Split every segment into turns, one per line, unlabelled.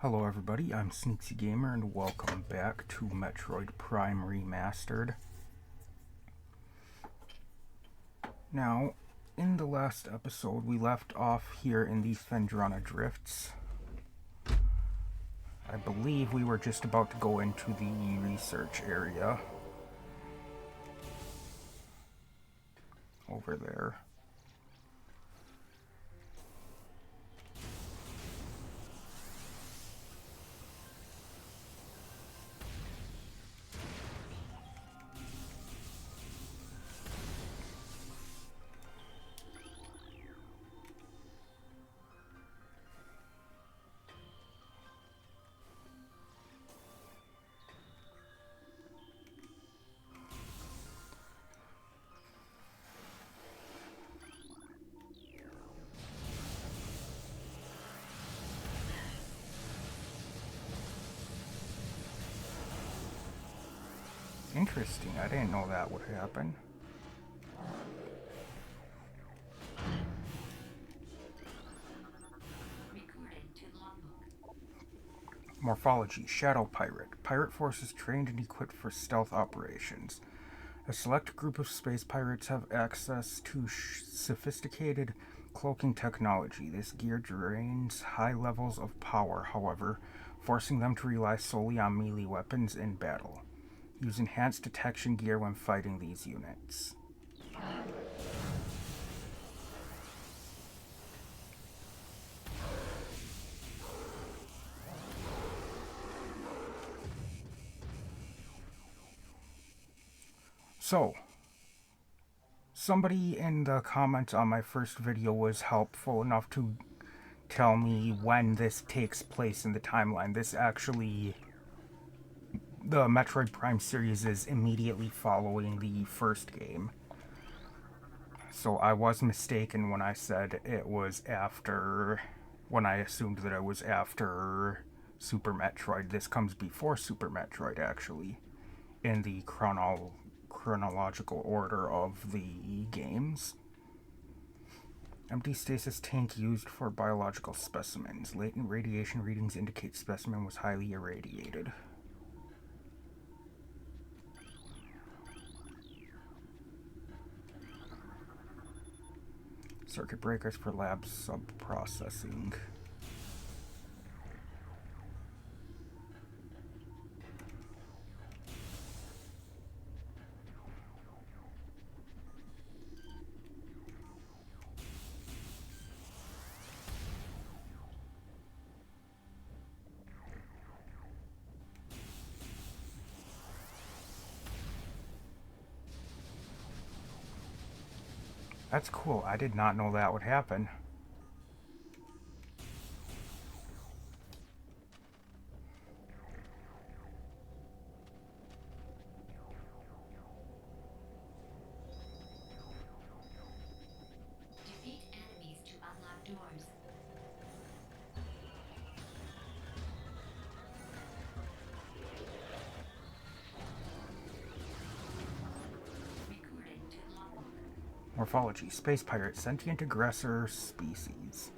Hello everybody, I'm Sneaksy Gamer and welcome back to Metroid Prime Remastered. Now, in the last episode we left off here in the Phendrana Drifts. I believe we were just about to go into the research area. Over there. Interesting, I didn't know that would happen. Morphology, Shadow Pirate. Pirate forces trained and equipped for stealth operations. A select group of space pirates have access to sophisticated cloaking technology. This gear drains high levels of power, however, forcing them to rely solely on melee weapons in battle. Use enhanced detection gear when fighting these units. So, somebody in the comments on my first video was helpful enough to tell me when this takes place in the timeline. The Metroid Prime series is immediately following the first game. So I was mistaken when I said it was after, when I assumed that it was after Super Metroid. This comes before Super Metroid, actually, in the chronological order of the games. Empty stasis tank used for biological specimens. Latent radiation readings indicate specimen was highly irradiated. Circuit breakers for lab sub-processing. That's cool. I did not know that would happen.
Defeat enemies to unlock doors. Recording to logbook.
Morphology. Space pirate. Sentient aggressor species.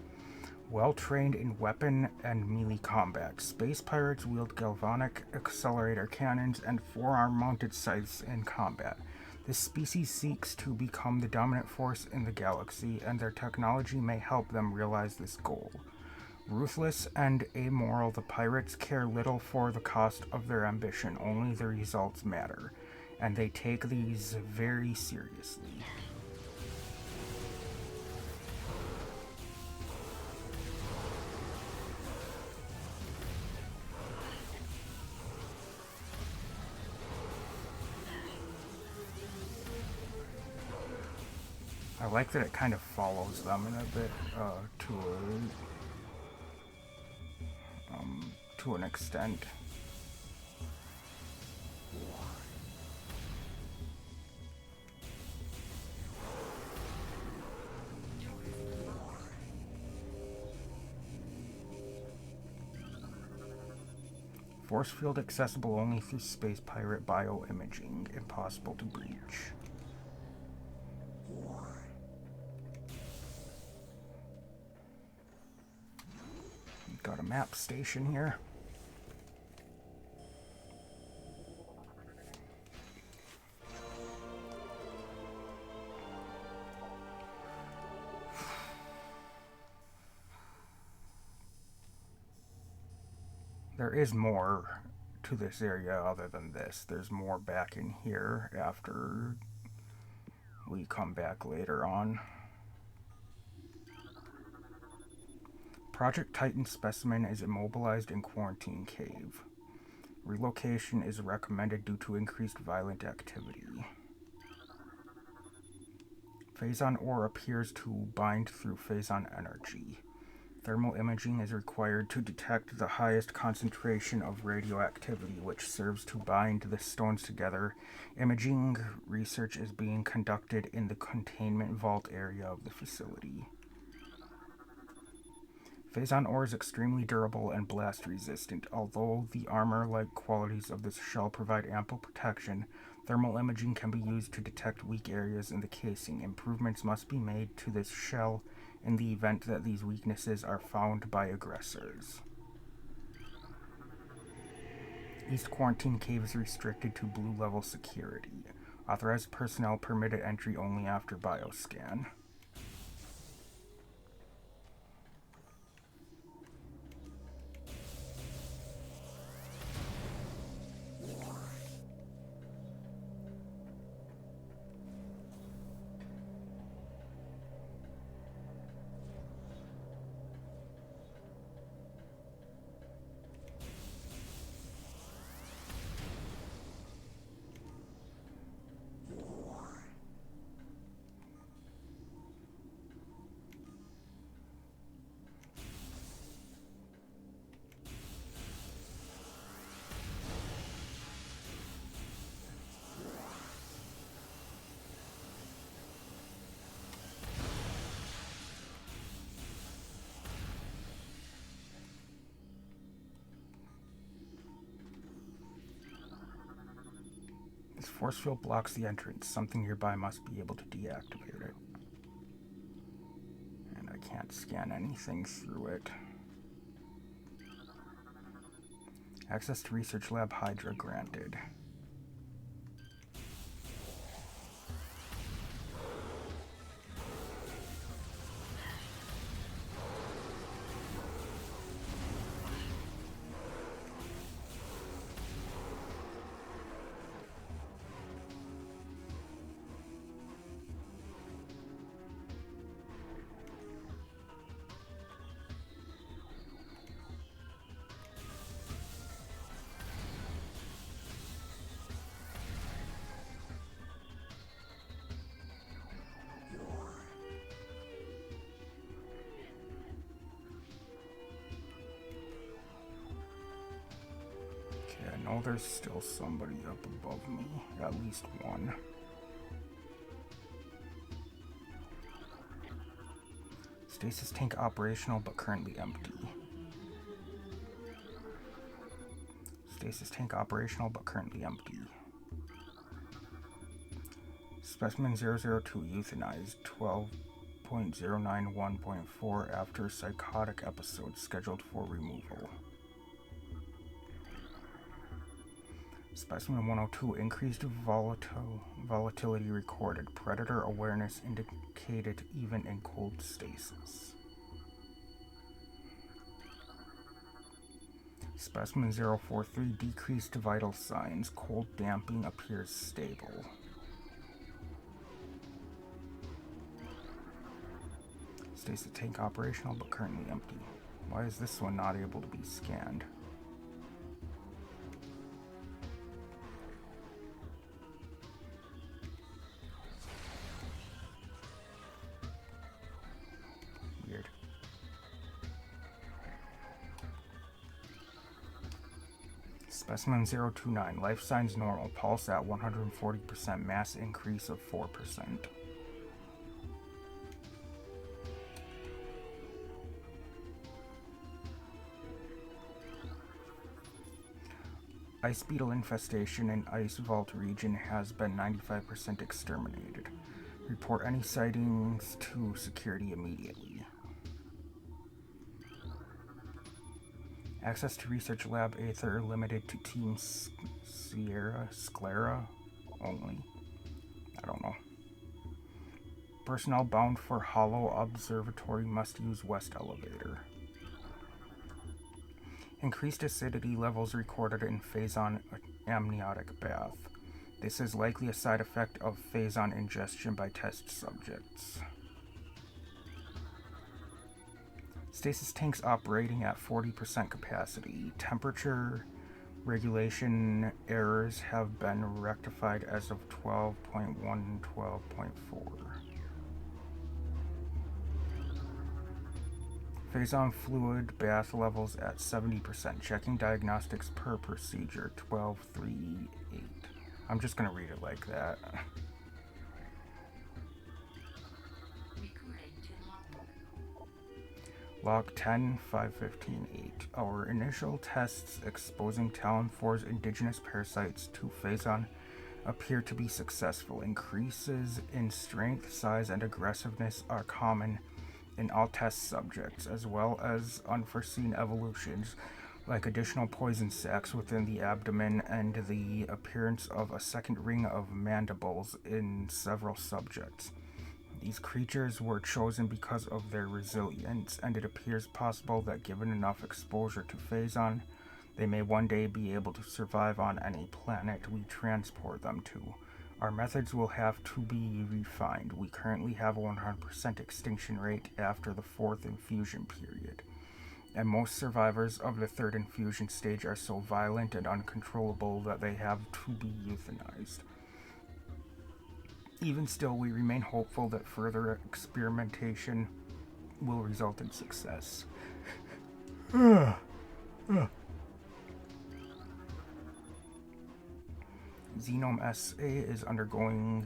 Well-trained in weapon and melee combat. Space pirates wield galvanic accelerator cannons and forearm-mounted scythes in combat. This species seeks to become the dominant force in the galaxy, and their technology may help them realize this goal. Ruthless and amoral, the pirates care little for the cost of their ambition, only the results matter, and they take these very seriously. I like that it kind of follows them in a bit to an extent. Force field accessible only through space pirate bioimaging. Impossible to breach. Got a map station here. There is more to this area other than this. There's more back in here after we come back later on. Project Titan specimen is immobilized in quarantine cave. Relocation is recommended due to increased violent activity. Phazon ore appears to bind through phazon energy. Thermal imaging is required to detect the highest concentration of radioactivity, which serves to bind the stones together. Imaging research is being conducted in the containment vault area of the facility. Phazon ore is extremely durable and blast resistant. Although the armor-like qualities of this shell provide ample protection, thermal imaging can be used to detect weak areas in the casing. Improvements must be made to this shell in the event that these weaknesses are found by aggressors. East Quarantine Cave is restricted to blue level security. Authorized personnel permitted entry only after bioscan. This force field blocks the entrance. Something nearby must be able to deactivate it. And I can't scan anything through it. Access to Research Lab Hydra granted. I know there's still somebody up above me, at least one. Stasis tank operational but currently empty. Stasis tank operational but currently empty. Specimen 002 euthanized 12.091.4 after psychotic episode scheduled for removal. Specimen 102 increased volatility recorded. Predator awareness indicated even in cold stasis. Specimen 043 decreased vital signs. Cold damping appears stable. Stasis tank operational but currently empty. Why is this one not able to be scanned? Weird. Specimen 029. Life signs normal. Pulse at 140%. Mass increase of 4%. Ice beetle infestation in Ice Vault region has been 95% exterminated. Report any sightings to security immediately. Access to Research Lab Aether limited to Team Sclera only. I don't know. Personnel bound for Hollow Observatory must use West Elevator. Increased acidity levels recorded in Phazon amniotic bath. This is likely a side effect of Phazon ingestion by test subjects. Stasis tanks operating at 40% capacity. Temperature regulation errors have been rectified as of 12.1 and 12.4. Phazon fluid bath levels at 70%. Checking diagnostics per procedure 1238. I'm just going to read it like that. Log 10, 515.8. Our initial tests exposing Talon 4's indigenous parasites to Phazon appear to be successful. Increases in strength, size, and aggressiveness are common in all test subjects, as well as unforeseen evolutions like additional poison sacs within the abdomen and the appearance of a second ring of mandibles in several subjects. These creatures were chosen because of their resilience, and it appears possible that given enough exposure to Phazon, they may one day be able to survive on any planet we transport them to. Our methods will have to be refined. We currently have a 100% extinction rate after the 4th infusion period, and most survivors of the 3rd infusion stage are so violent and uncontrollable that they have to be euthanized. Even still, we remain hopeful that further experimentation will result in success. Xenome SA is undergoing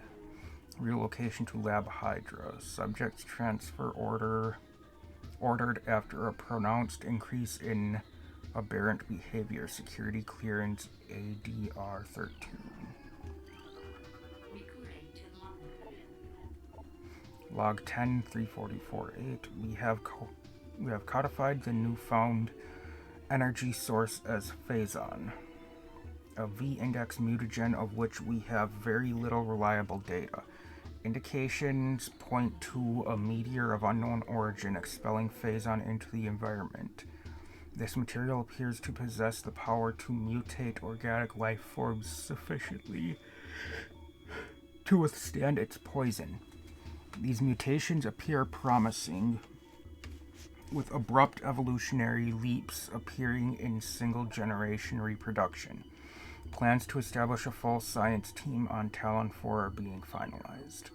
relocation to Lab Hydra. Subjects transfer ordered after a pronounced increase in aberrant behavior. Security clearance ADR 13. Log 10, 344.8. We have codified the newfound energy source as Phazon, a V-index mutagen of which we have very little reliable data. Indications point to a meteor of unknown origin expelling Phazon into the environment. This material appears to possess the power to mutate organic life forms sufficiently to withstand its poison. These mutations appear promising, with abrupt evolutionary leaps appearing in single-generation reproduction. Plans to establish a full science team on Talon 4 are being finalized.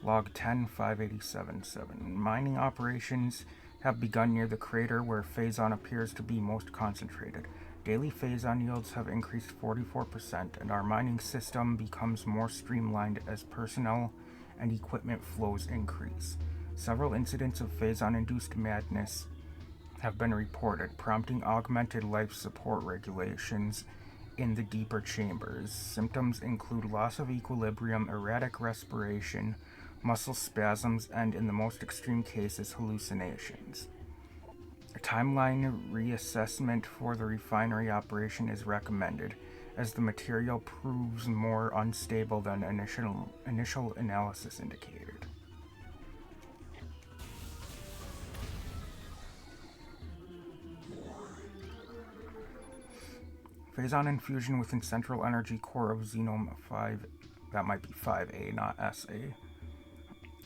Log 10, 587.7. Mining operations have begun near the crater where Phazon appears to be most concentrated. Daily Phazon yields have increased 44%, and our mining system becomes more streamlined as personnel and equipment flows increase. Several incidents of Phazon-induced madness have been reported, prompting augmented life support regulations in the deeper chambers. Symptoms include loss of equilibrium, erratic respiration, muscle spasms, and in the most extreme cases, hallucinations. A timeline reassessment for the refinery operation is recommended, as the material proves more unstable than initial analysis indicated. Phazon infusion within central energy core of Xenome 5, that might be 5A, not SA,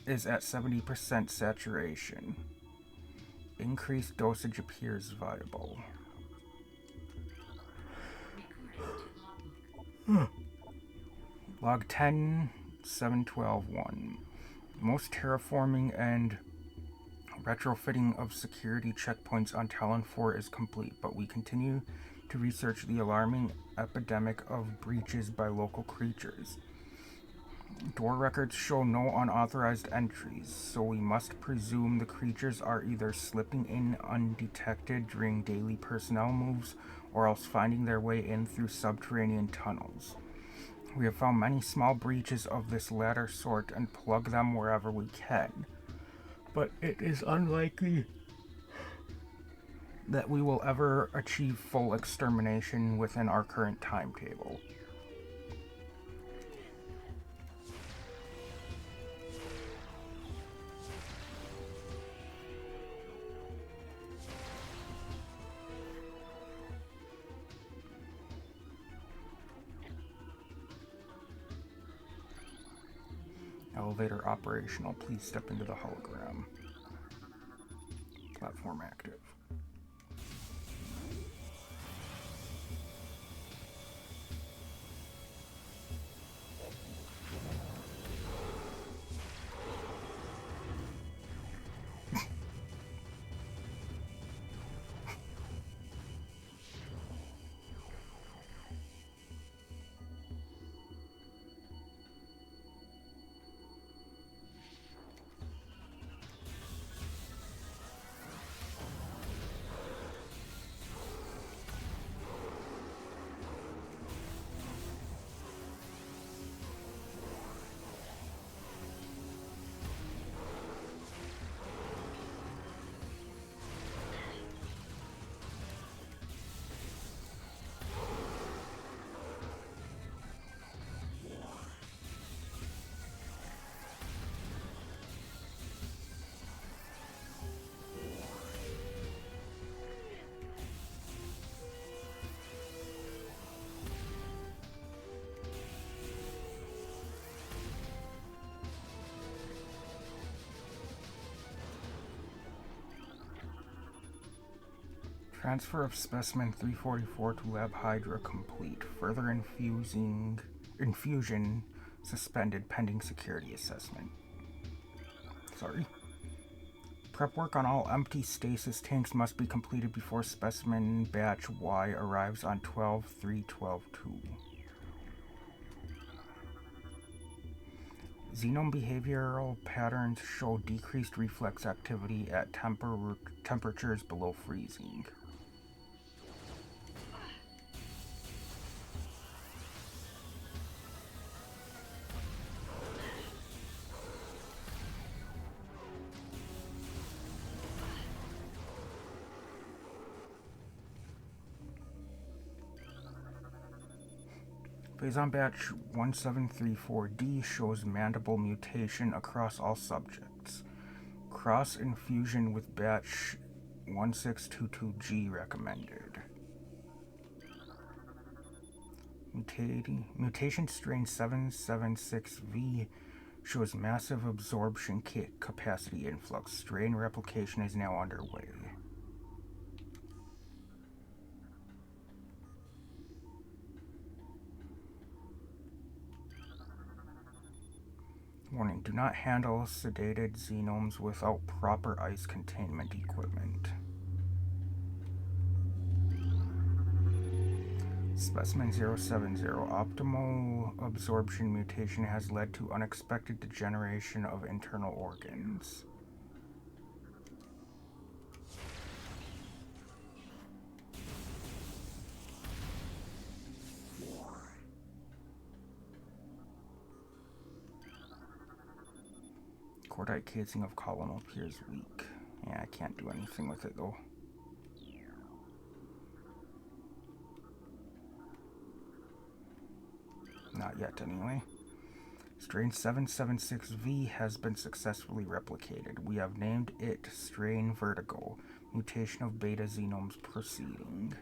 is at 70% saturation. Increased dosage appears viable. Log 10, 712.1. Most terraforming and retrofitting of security checkpoints on Talon 4 is complete, but we continue to research the alarming epidemic of breaches by local creatures. Door records show no unauthorized entries, so we must presume the creatures are either slipping in undetected during daily personnel moves or else finding their way in through subterranean tunnels. We have found many small breaches of this latter sort and plug them wherever we can. but it is unlikely that we will ever achieve full extermination within our current timetable. Elevator operational. Please step into the hologram. Platform active. Transfer of specimen 344 to Lab Hydra complete. Further infusion suspended pending security assessment. Sorry. Prep work on all empty stasis tanks must be completed before specimen batch Y arrives on 12/3/12/2. Xenome behavioral patterns show decreased reflex activity at temperatures below freezing. Phazon batch 1734D shows mandible mutation across all subjects. Cross infusion with batch 1622G recommended. Mutation strain 776V shows massive absorption capacity influx. Strain replication is now underway. Warning, do not handle sedated xenomes without proper ice containment equipment. Specimen 070, optimal absorption mutation has led to unexpected degeneration of internal organs. Cordite casing of column appears weak. Yeah, I can't do anything with it though. Not yet, anyway. Strain 776V has been successfully replicated. We have named it Strain Vertigo. Mutation of beta xenomes proceeding.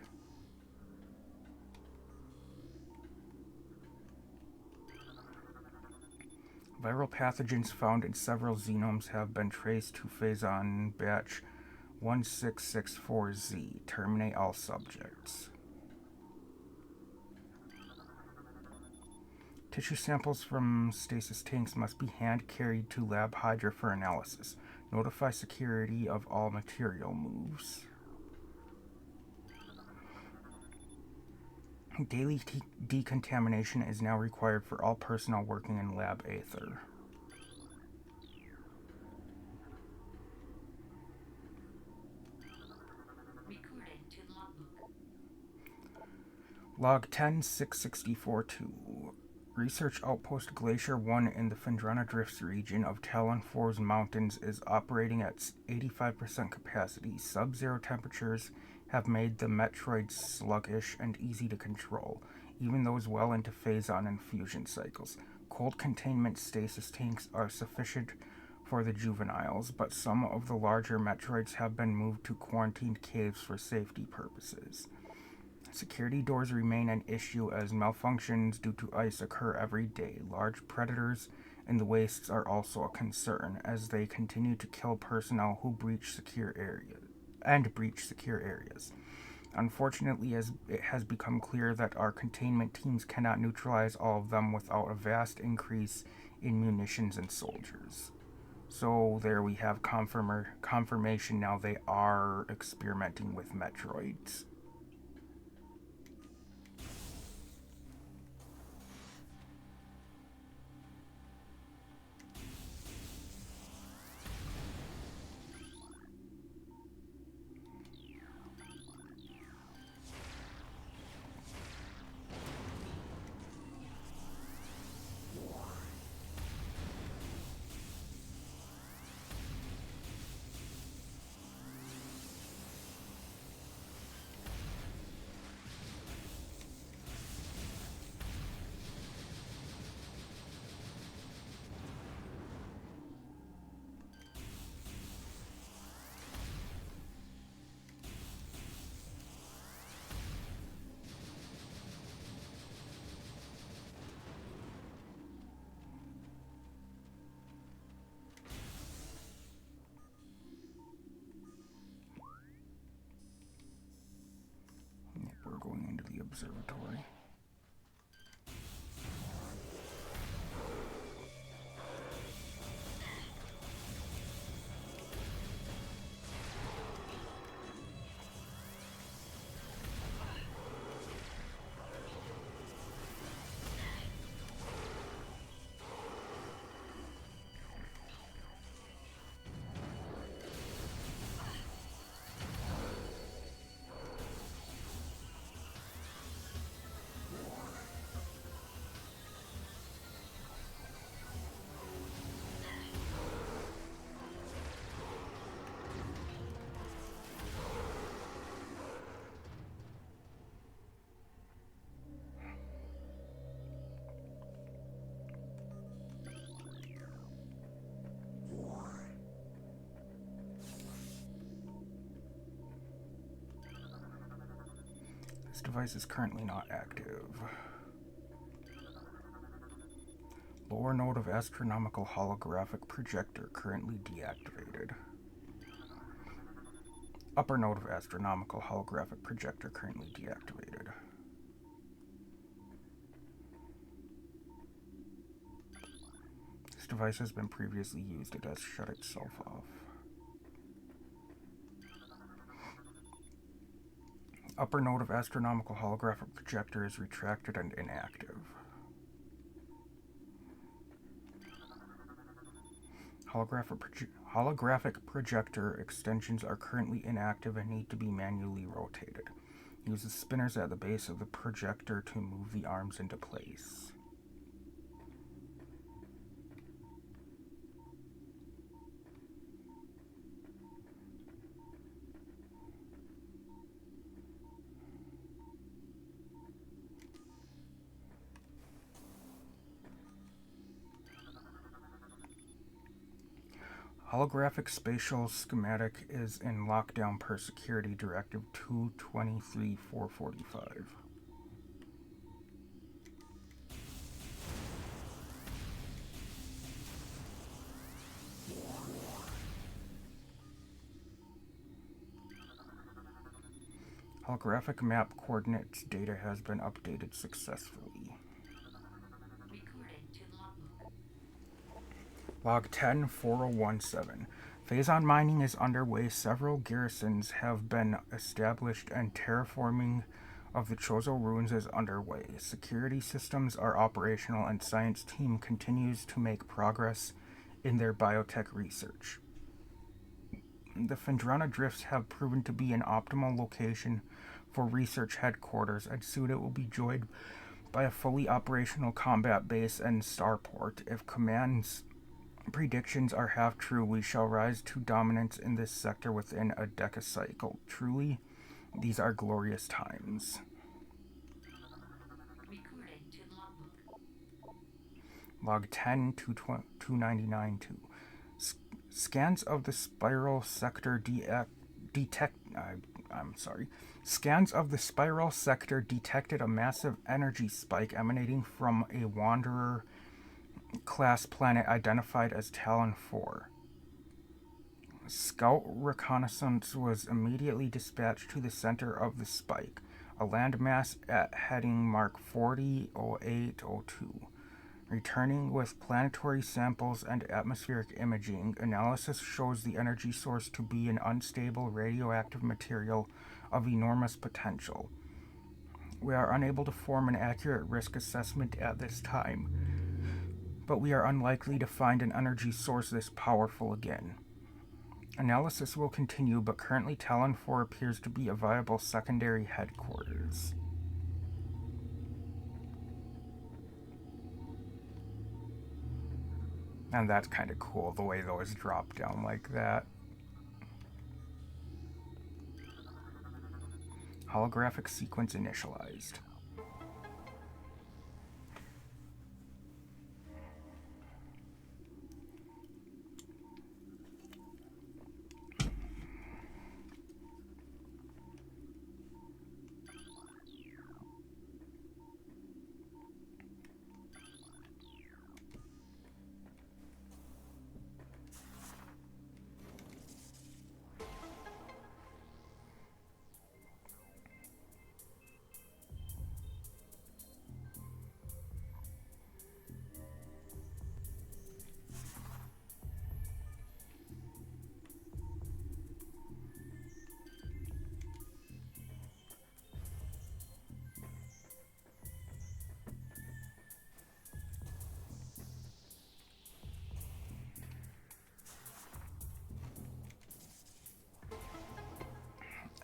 Viral pathogens found in several xenomes have been traced to Phazon batch 1664Z. Terminate all subjects. Tissue samples from stasis tanks must be hand-carried to Lab Hydra for analysis. Notify security of all material moves. Daily decontamination is now required for all personnel working in Lab Aether.
Recorded to logbook.
Log 10-664-2. Research Outpost Glacier 1 in the Phendrana Drifts region of Talon 4's mountains is operating at 85% capacity. Sub-zero temperatures have made the Metroids sluggish and easy to control, even those well into phase-on and fusion cycles. Cold containment stasis tanks are sufficient for the juveniles, but some of the larger Metroids have been moved to quarantined caves for safety purposes. Security doors remain an issue as malfunctions due to ice occur every day. Large predators in the wastes are also a concern as they continue to kill personnel who breach secure areas. Unfortunately, as it has become clear that our containment teams cannot neutralize all of them without a vast increase in munitions and soldiers. So there we have confirmation now they are experimenting with Metroids. We're going into the observatory. This device is currently not active. Lower node of astronomical holographic projector currently deactivated. Upper node of astronomical holographic projector currently deactivated. This device has been previously used. It has shut itself off. Upper node of astronomical holographic projector is retracted and inactive. Holographic projector extensions are currently inactive and need to be manually rotated. Use the spinners at the base of the projector to move the arms into place. Holographic spatial schematic is in lockdown per Security Directive 223-445. Holographic map coordinates data has been updated successfully.
Recorded to logbook.
Log 10-4017. Phase-on mining is underway. Several garrisons have been established and terraforming of the Chozo ruins is underway. Security systems are operational and science team continues to make progress in their biotech research. The Phendrana Drifts have proven to be an optimal location for research headquarters, and soon it will be joined by a fully operational combat base and starport. If command's predictions are half true, we shall rise to dominance in this sector within a decacycle. Truly, these are glorious times.
Recording to logbook.
Log 10 to 299 2. Scans of the spiral sector Scans of the spiral sector detected a massive energy spike emanating from a Wanderer class planet identified as Talon 4. Scout reconnaissance was immediately dispatched to the center of the spike, a landmass at heading mark 400802. Returning with planetary samples and atmospheric imaging, analysis shows the energy source to be an unstable radioactive material of enormous potential. We are unable to form an accurate risk assessment at this time, but we are unlikely to find an energy source this powerful again. Analysis will continue, but currently Talon 4 appears to be a viable secondary headquarters. And that's kind of cool, the way those drop down like that. Holographic sequence initialized.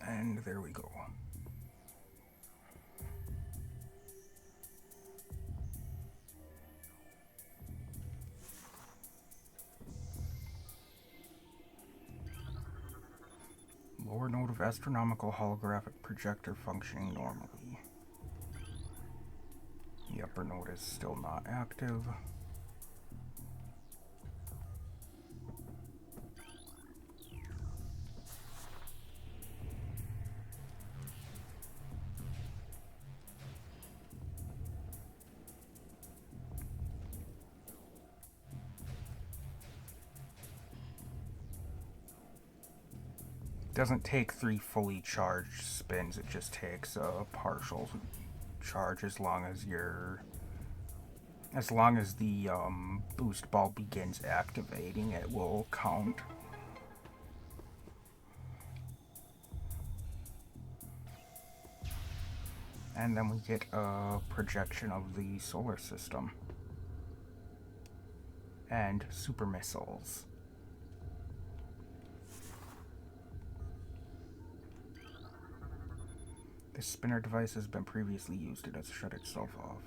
And there we go. Lower node of astronomical holographic projector functioning normally. The upper node is still not active. Doesn't take 3 fully charged spins, it just takes a partial charge as long as the boost ball begins activating, it will count. And then we get a projection of the solar system and super missiles. This spinner device has been previously used. It has shut itself off.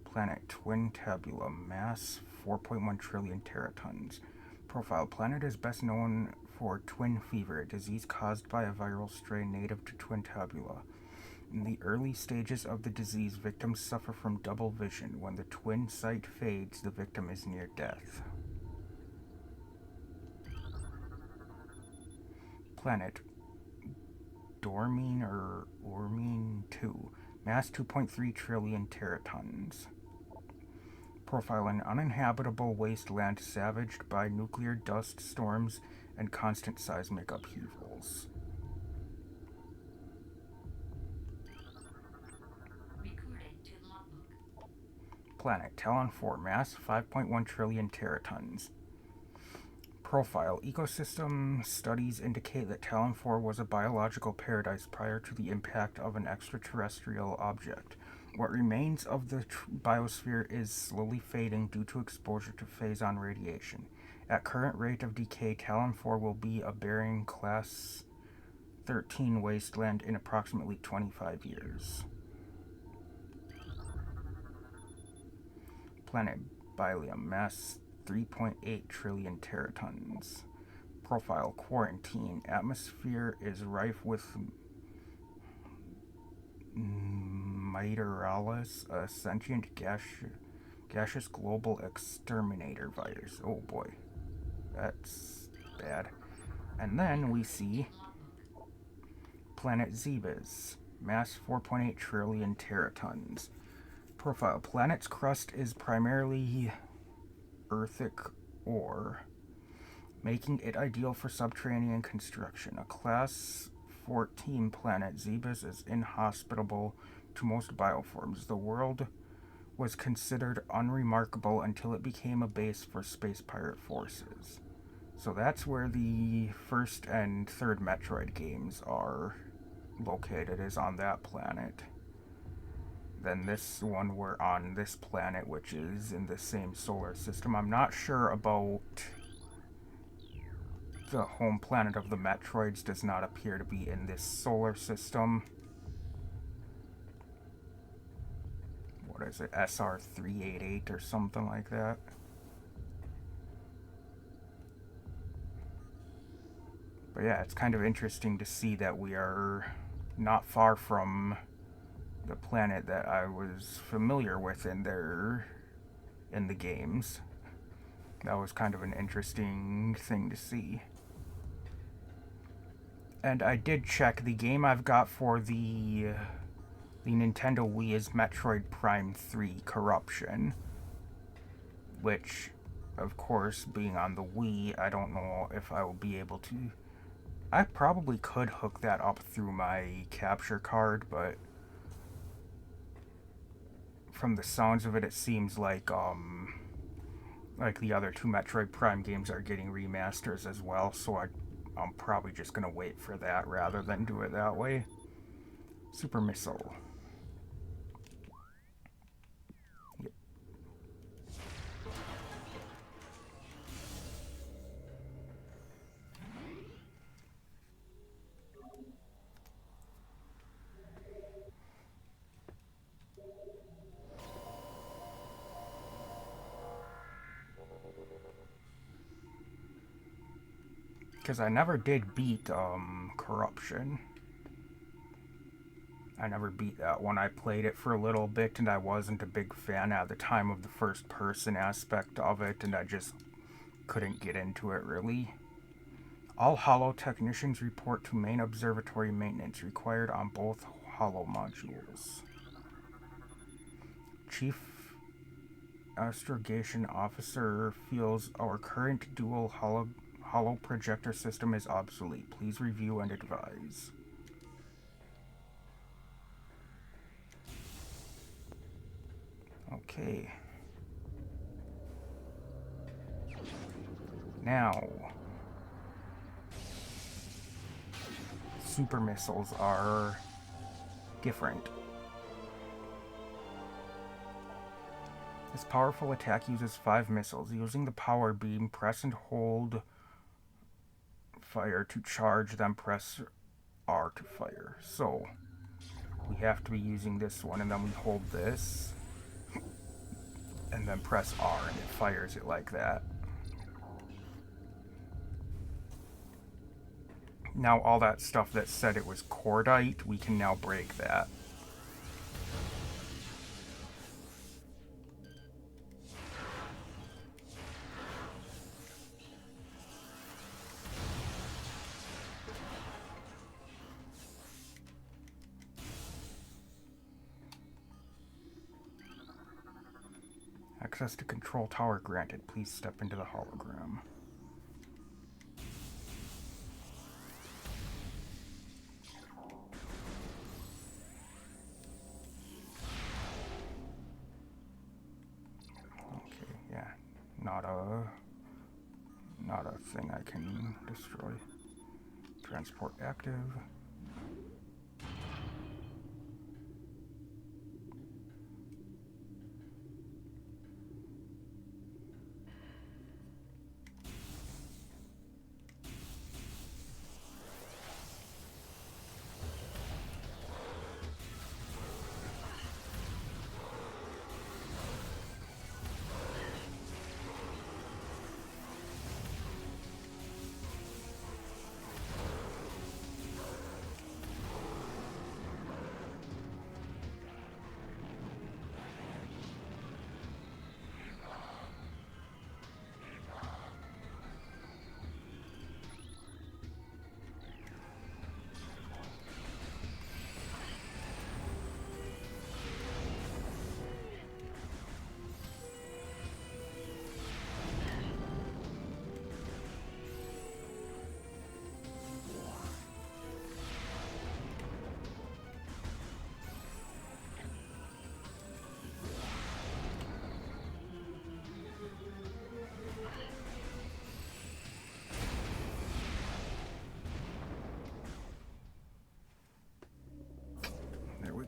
Planet Twin Tabula, mass 4.1 trillion teratons. Profile: planet is best known for twin fever, a disease caused by a viral strain native to Twin Tabula. In the early stages of the disease, victims suffer from double vision. When the twin sight fades, the victim is near death. Planet Dormine or Ormine 2, mass 2.3 trillion teratons. Profile: an uninhabitable wasteland savaged by nuclear dust storms and constant seismic upheavals. Planet Talon 4, mass 5.1 trillion teratons. Profile: ecosystem studies indicate that Talon 4 was a biological paradise prior to the impact of an extraterrestrial object. What remains of the biosphere is slowly fading due to exposure to phazon radiation. At current rate of decay, Talon 4 will be a barren Class 13 wasteland in approximately 25 years. Planet Bilium, mass 3.8 trillion teratons. Profile: quarantine. Atmosphere is rife with Metroids, a sentient gaseous global exterminator virus. Oh boy, that's bad. And then we see Planet Zebes, mass 4.8 trillion teratons. Profile: planet's crust is primarily earthic ore, making it ideal for subterranean construction. A Class 14 planet, Zebes is inhospitable to most bioforms. The world was considered unremarkable until it became a base for space pirate forces. So that's where the first and third Metroid games are located, is on that planet. Then this one, we're on this planet, which is in the same solar system. I'm not sure about the home planet of the Metroids. Does not appear to be in this solar system. What is it? SR388 or something like that. But yeah, it's kind of interesting to see that we are not far from the planet that I was familiar with in the games. That was kind of an interesting thing to see. And I did check, the game I've got for the Nintendo Wii is Metroid Prime 3 Corruption, which, of course, being on the Wii, I don't know if I will be able to. I probably could hook that up through my capture card, but from the sounds of it, it seems like the other two Metroid Prime games are getting remasters as well, so I'm probably just gonna wait for that rather than do it that way. Super Missile. Yep. Because I never did beat Corruption. I never beat that one. I played it for a little bit and I wasn't a big fan at the time of the first person aspect of it, and I just couldn't get into it really. All Holo technicians report to main observatory maintenance required on both Holo modules. Chief Astrogation Officer feels our current dual Holo projector system is obsolete. Please review and advise. Okay. Now, super missiles are different. This powerful attack uses 5 missiles. Using the power beam, press and hold fire to charge, then press R to fire. So, we have to be using this one, and then we hold this, and then press R, and it fires it like that. Now all that stuff that said it was cordite, we can now break that. Access to control tower granted. Please step into the hologram. Okay, yeah. Not a thing I can destroy. Transport active.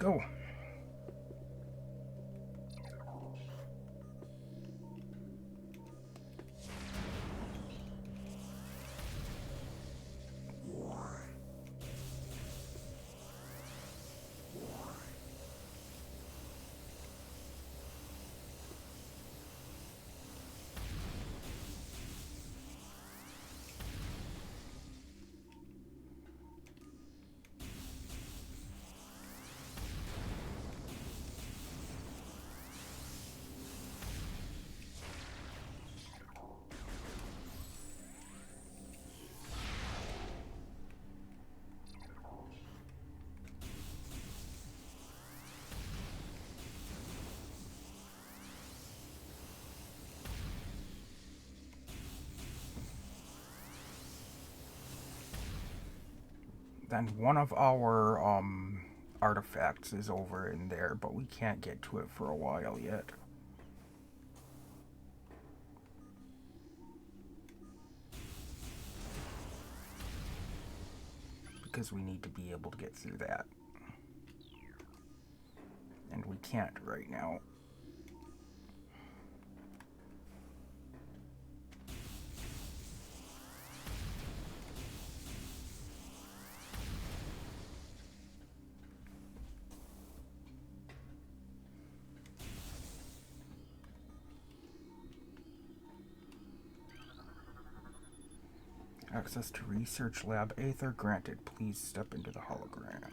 Go. Then one of our artifacts is over in there, but we can't get to it for a while yet. Because we need to be able to get through that. And we can't right now. Access to Research Lab Aether granted. Please step into the hologram.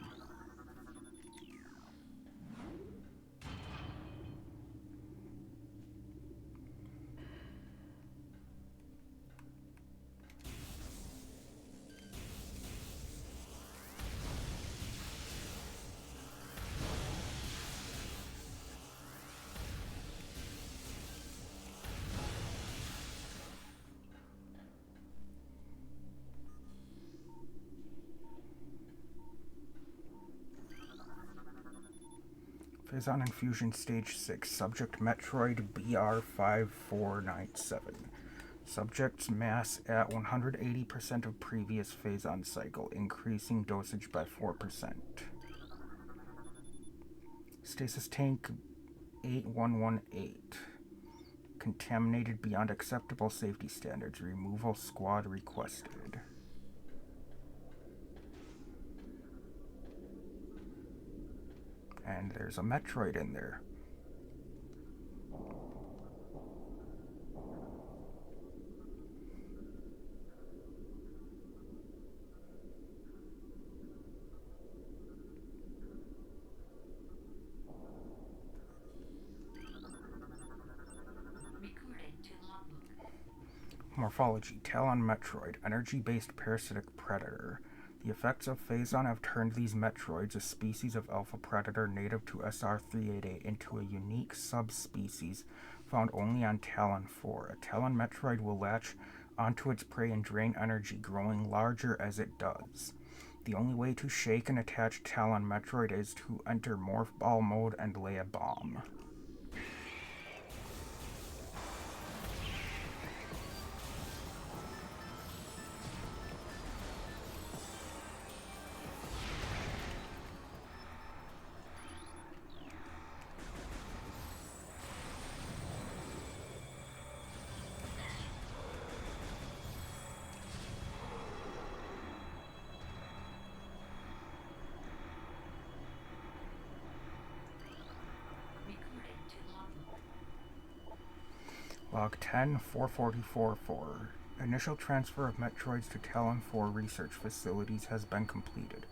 Phazon Infusion Stage 6. Subject Metroid BR5497. Subject's mass at 180% of previous Phazon cycle, increasing dosage by 4%. Stasis Tank 8118. Contaminated beyond acceptable safety standards. Removal squad requested. And there's a Metroid in there. Morphology. Talon Metroid. Energy-based parasitic predator. The effects of Phazon have turned these Metroids, a species of alpha predator native to SR388, into a unique subspecies found only on Talon 4. A Talon Metroid will latch onto its prey and drain energy, growing larger as it does. The only way to shake an attached Talon Metroid is to enter Morph Ball mode and lay a bomb. Log 10, 444-4. Initial transfer of Metroids to Talon 4 research facilities has been completed.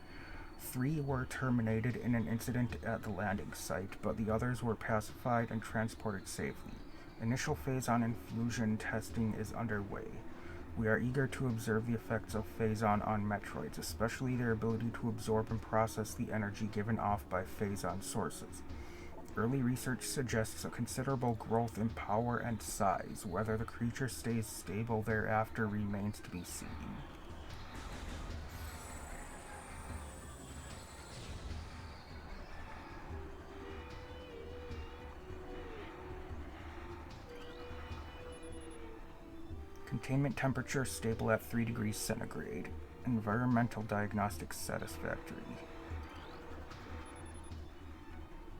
3 were terminated in an incident at the landing site, but the others were pacified and transported safely. Initial Phazon infusion testing is underway. We are eager to observe the effects of Phazon on Metroids, especially their ability to absorb and process the energy given off by Phazon sources. Early research suggests a considerable growth in power and size. Whether the creature stays stable thereafter remains to be seen. Containment temperature stable at 3 degrees centigrade. Environmental diagnostics satisfactory.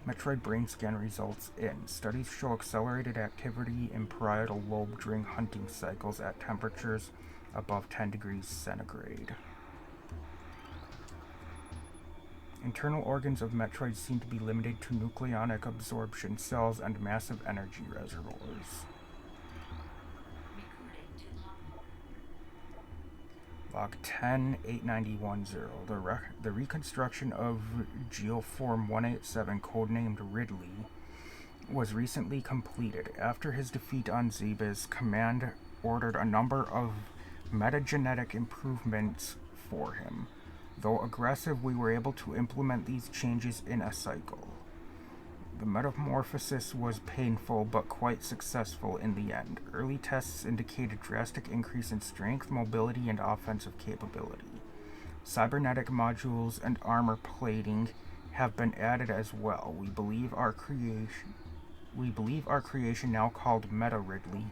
Metroid brain scan results in. Studies show accelerated activity in parietal lobe during hunting cycles at temperatures above 10 degrees centigrade. Internal organs of Metroid seem to be limited to nucleonic absorption cells and massive energy reservoirs. Log 10-89010. The reconstruction of Geoform 187, codenamed Ridley, was recently completed. After his defeat on Zebes, Command ordered a number of metagenetic improvements for him. Though aggressive, we were able to implement these changes in a cycle. The metamorphosis was painful, but quite successful in the end. Early tests indicated drastic increase in strength, mobility, and offensive capability. Cybernetic modules and armor plating have been added as well. We believe our creation, now called Meta Ridley,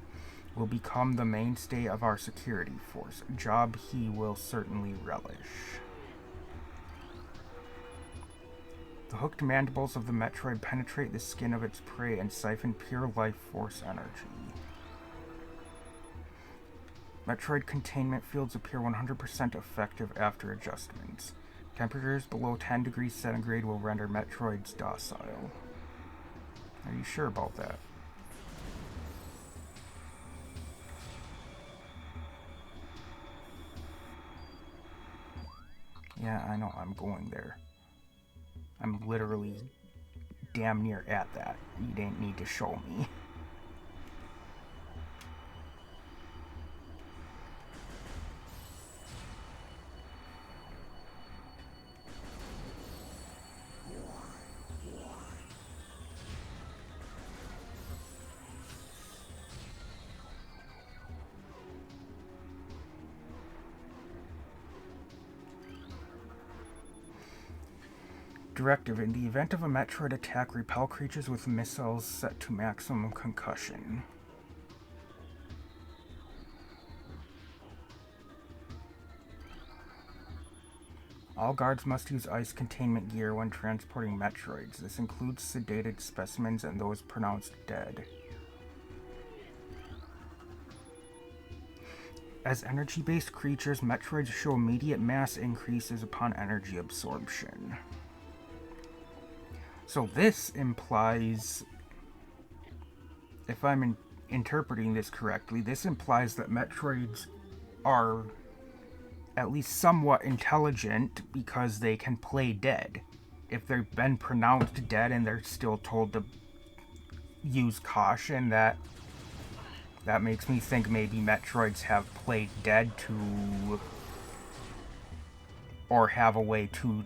will become the mainstay of our security force, a job he will certainly relish. The hooked mandibles of the Metroid penetrate the skin of its prey and siphon pure life force energy. Metroid containment fields appear 100% effective after adjustments. Temperatures below 10 degrees centigrade will render Metroids docile. Are you sure about that? Yeah, I know, I'm going there. I'm literally damn near at that. You didn't need to show me. Directive: in the event of a Metroid attack, repel creatures with missiles set to maximum concussion. All guards must use ice containment gear when transporting Metroids. This includes sedated specimens and those pronounced dead. As energy-based creatures, Metroids show immediate mass increases upon energy absorption. So this implies, if I'm interpreting this correctly, this implies that Metroids are at least somewhat intelligent because they can play dead. If they've been pronounced dead and they're still told to use caution, that makes me think maybe Metroids have played dead to, or have a way to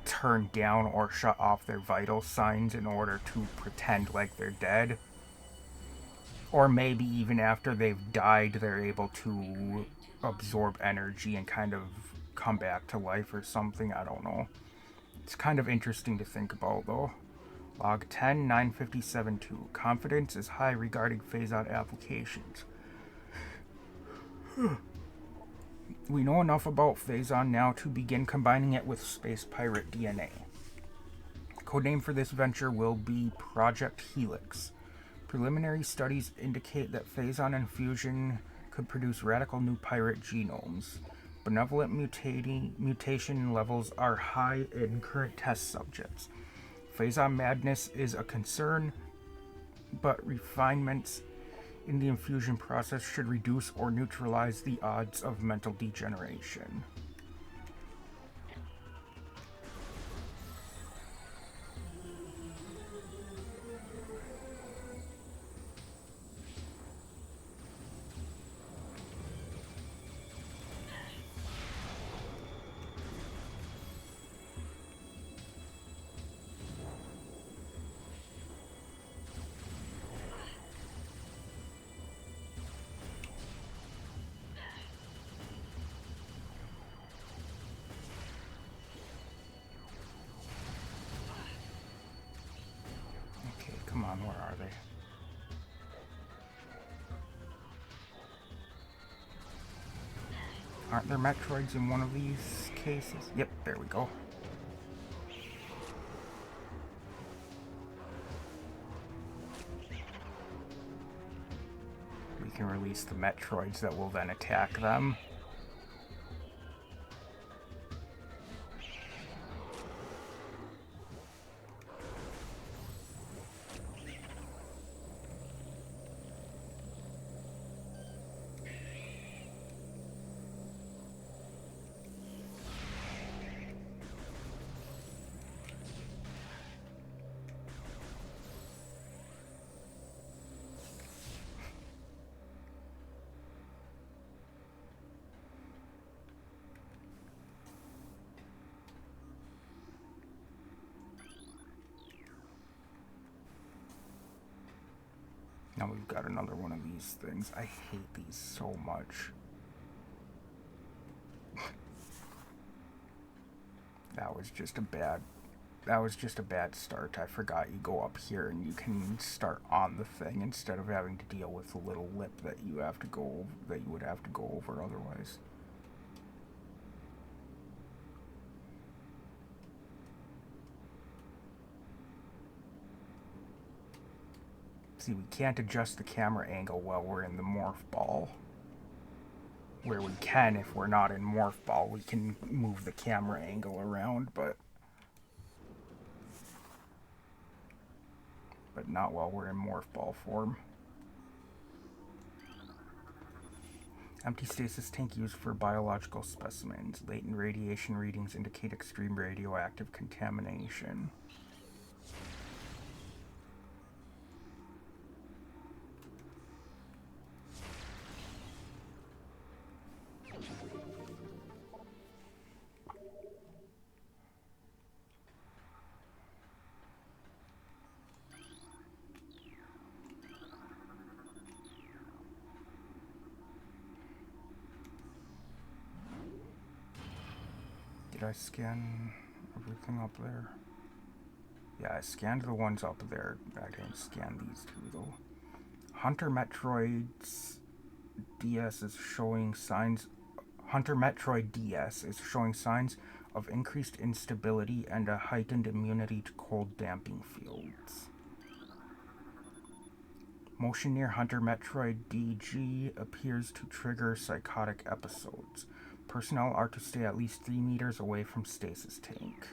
turn down or shut off their vital signs in order to pretend like they're dead. Or maybe even after they've died, they're able to absorb energy and kind of come back to life or something. I don't know. It's kind of interesting to think about, though. Log 10-957-2. Confidence is high regarding phase-out applications. We know enough about Phazon now to begin combining it with Space Pirate DNA. Codename for this venture will be Project Helix. Preliminary studies indicate that Phazon infusion could produce radical new pirate genomes. Benevolent mutation levels are high in current test subjects. Phazon madness is a concern, but refinements in the infusion process should reduce or neutralize the odds of mental degeneration. Come on, where are they? Aren't there Metroids in one of these cases? Yep, there we go. can release the Metroids that will then attack them. Now we've got another one of these things. I hate these so much. That was just a bad start. I forgot you go up here and you can start on the thing instead of having to deal with the little lip that you would have to go over otherwise. See, we can't adjust the camera angle while we're in the morph ball. Where we can, if we're not in morph ball, we can move the camera angle around, but not while we're in morph ball form. Empty stasis tank used for biological specimens. Latent radiation readings indicate extreme radioactive contamination. Did I scan everything up there? Yeah, I scanned the ones up there. I didn't scan these two though. Hunter Metroid DS is showing signs of increased instability and a heightened immunity to cold damping fields. Motion near Hunter Metroid DG appears to trigger psychotic episodes. Personnel are to stay at least 3 meters away from stasis tank.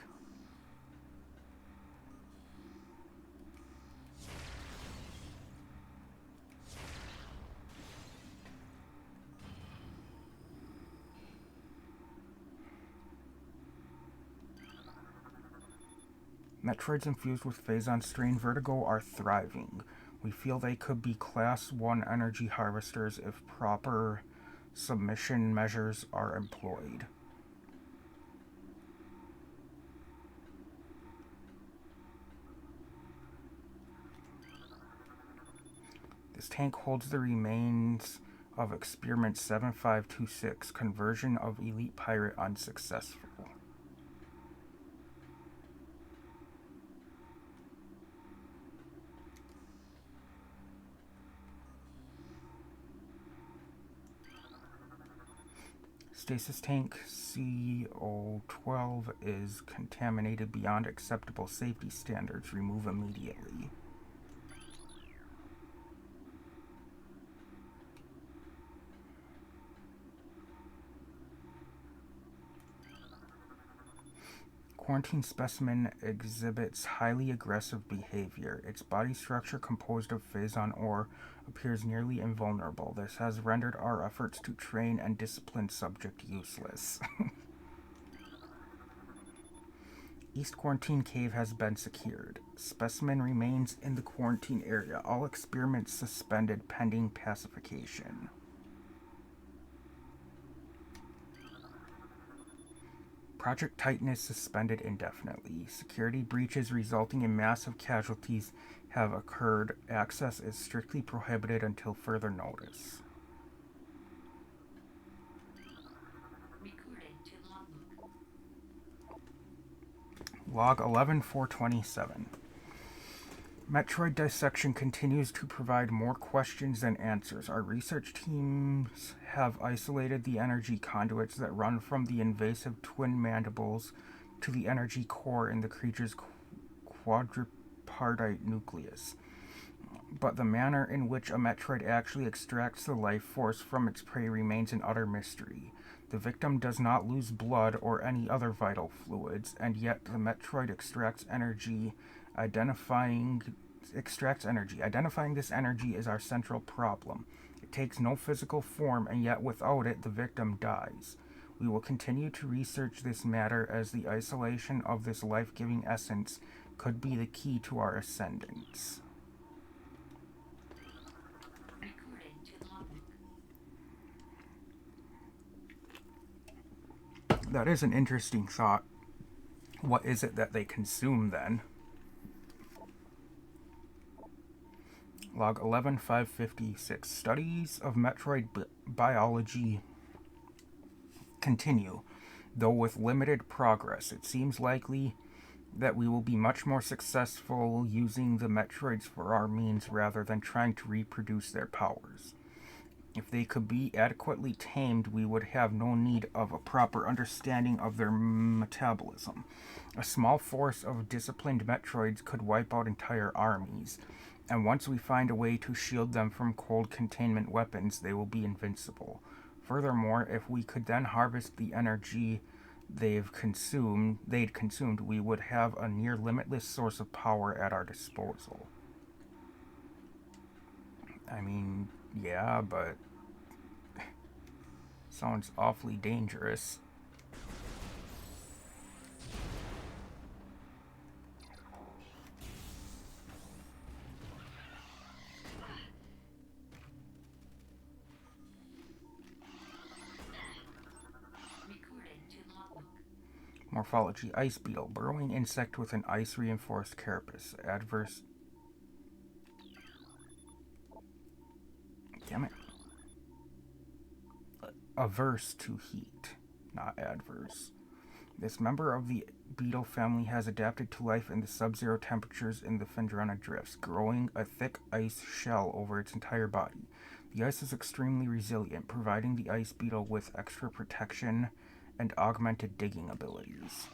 Metroids infused with Phazon strain vertigo are thriving. We feel they could be Class 1 energy harvesters if proper submission measures are employed. This tank holds the remains of Experiment 7526, conversion of elite pirate unsuccessful. Stasis tank CO12 is contaminated beyond acceptable safety standards. Remove immediately. Quarantine specimen exhibits highly aggressive behavior. Its body structure, composed of Phazon ore, appears nearly invulnerable. This has rendered our efforts to train and discipline subject useless. East Quarantine Cave has been secured. Specimen remains in the quarantine area. All experiments suspended pending pacification. Project Titan is suspended indefinitely. Security breaches resulting in massive casualties have occurred. Access is strictly prohibited until further notice.
Recording to logbook.
Log 11427. Metroid dissection continues to provide more questions than answers. Our research teams have isolated the energy conduits that run from the invasive twin mandibles to the energy core in the creature's quadripardite nucleus. but the manner in which a Metroid actually extracts the life force from its prey remains an utter mystery. The victim does not lose blood or any other vital fluids, and yet the Metroid identifying extracts energy. Identifying this energy is our central problem. It takes no physical form, and yet without it, the victim dies. We will continue to research this matter as the isolation of this life-giving essence could be the key to our ascendance.
Recording to logbook.
That is an interesting thought. What is it that they consume then? Log 11556. Studies of Metroid biology continue, though with limited progress. It seems likely that we will be much more successful using the Metroids for our means rather than trying to reproduce their powers. If they could be adequately tamed, we would have no need of a proper understanding of their metabolism. A small force of disciplined Metroids could wipe out entire armies, and once we find a way to shield them from cold containment weapons, they will be invincible. Furthermore, if we could then harvest the energy they'd consumed, we would have a near limitless source of power at our disposal. I mean, yeah, but sounds awfully dangerous.
Recording to logbook.
Morphology: ice beetle, burrowing insect with an ice reinforced carapace. Adverse. Damn it. Averse to heat, not adverse. This member of the beetle family has adapted to life in the sub-zero temperatures in the Phendrana drifts, growing a thick ice shell over its entire body. The ice is extremely resilient, providing the ice beetle with extra protection and augmented digging abilities.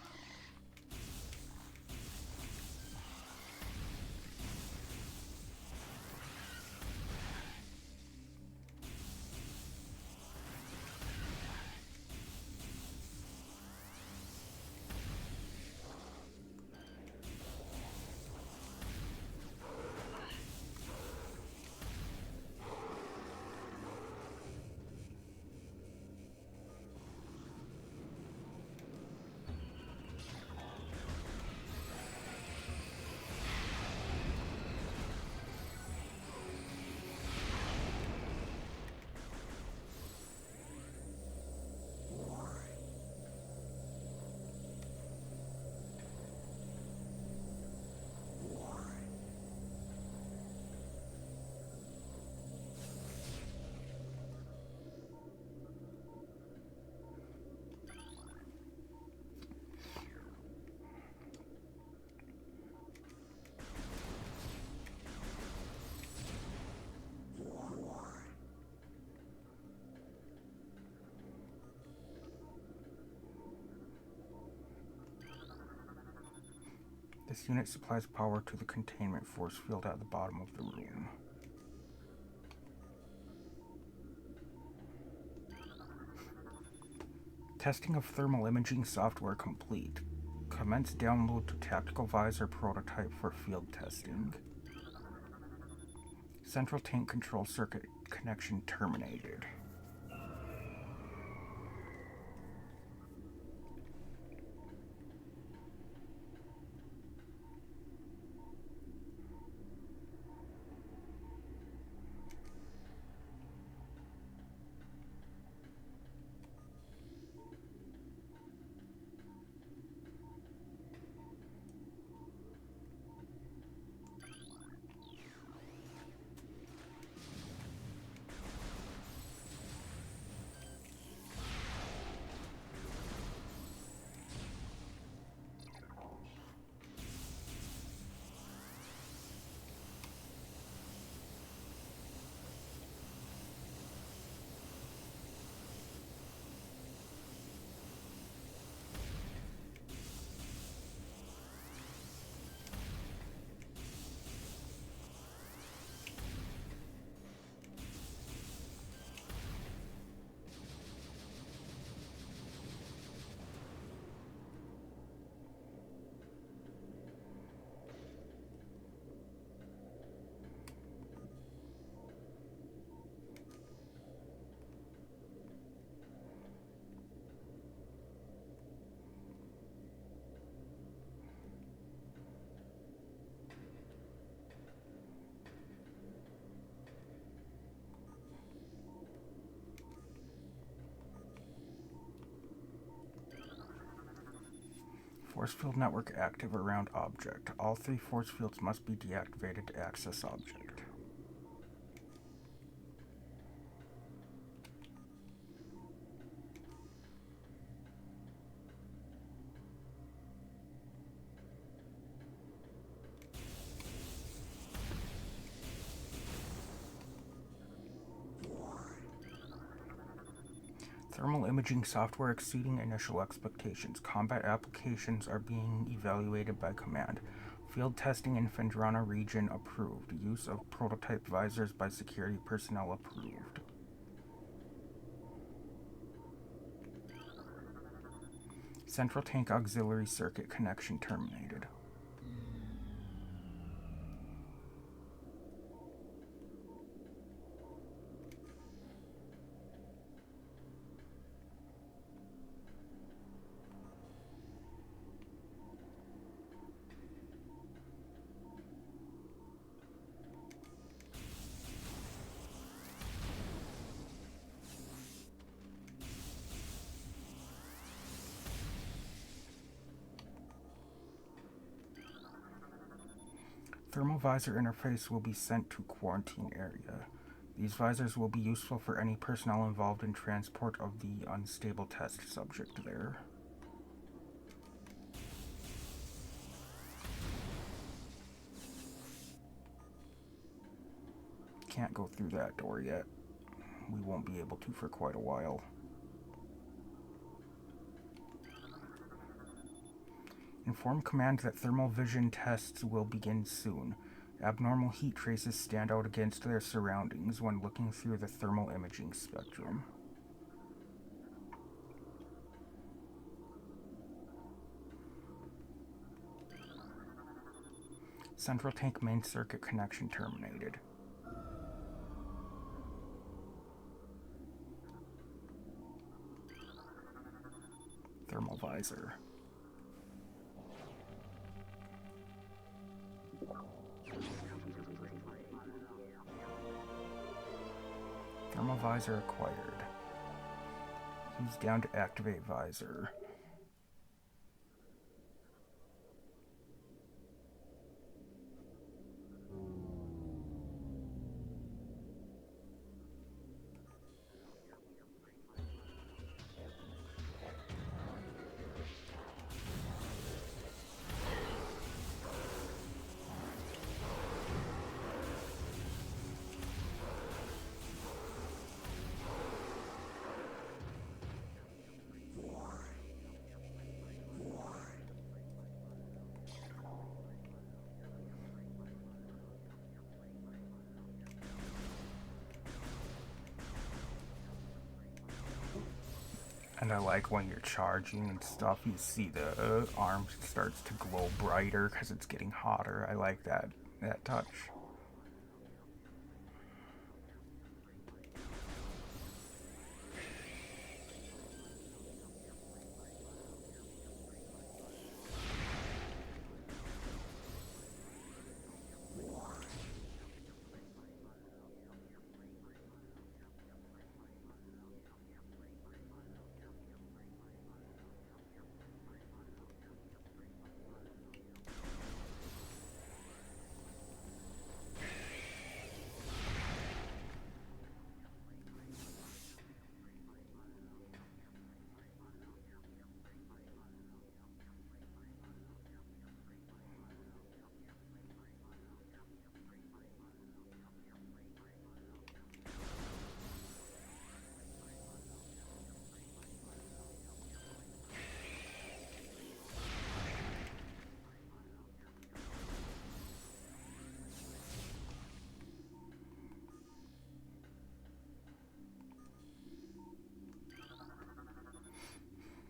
This unit supplies power to the containment force field at the bottom of the room. Testing of thermal imaging software complete. Commence download to Tactical Visor prototype for field testing. Central tank control circuit connection terminated. Force field network active around object. All 3 force fields must be deactivated to access object. Thermal imaging software exceeding initial expectations. Combat applications are being evaluated by command. Field testing in Fendrana region approved. Use of prototype visors by security personnel approved. Central tank auxiliary circuit connection terminated. Thermal visor interface will be sent to quarantine area. These visors will be useful for any personnel involved in transport of the unstable test subject there. Can't go through that door yet. We won't be able to for quite a while. Inform command that thermal vision tests will begin soon. Abnormal heat traces stand out against their surroundings when looking through the thermal imaging spectrum. Central tank main circuit connection terminated. Thermal visor. Thermal visor acquired. Use down to activate visor. And I like when you're charging and stuff, you see the arm starts to glow brighter because it's getting hotter. I like that touch.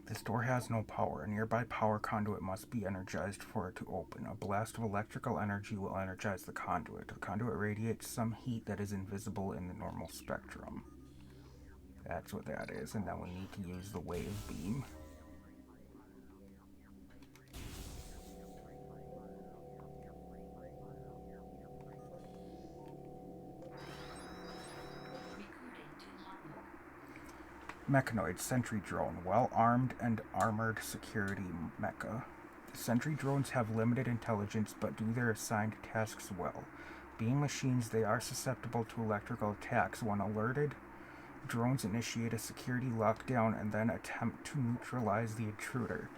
This door has no power. A nearby power conduit must be energized for it to open. A blast of electrical energy will energize the conduit. The conduit radiates some heat that is invisible in the normal spectrum. That's what that is, and then we need to use the wave beam. Mechanoid sentry drone, well armed and armored security mecha. Sentry drones have limited intelligence but do their assigned tasks well. Being machines, they are susceptible to electrical attacks. When alerted, drones initiate a security lockdown and then attempt to neutralize the intruder.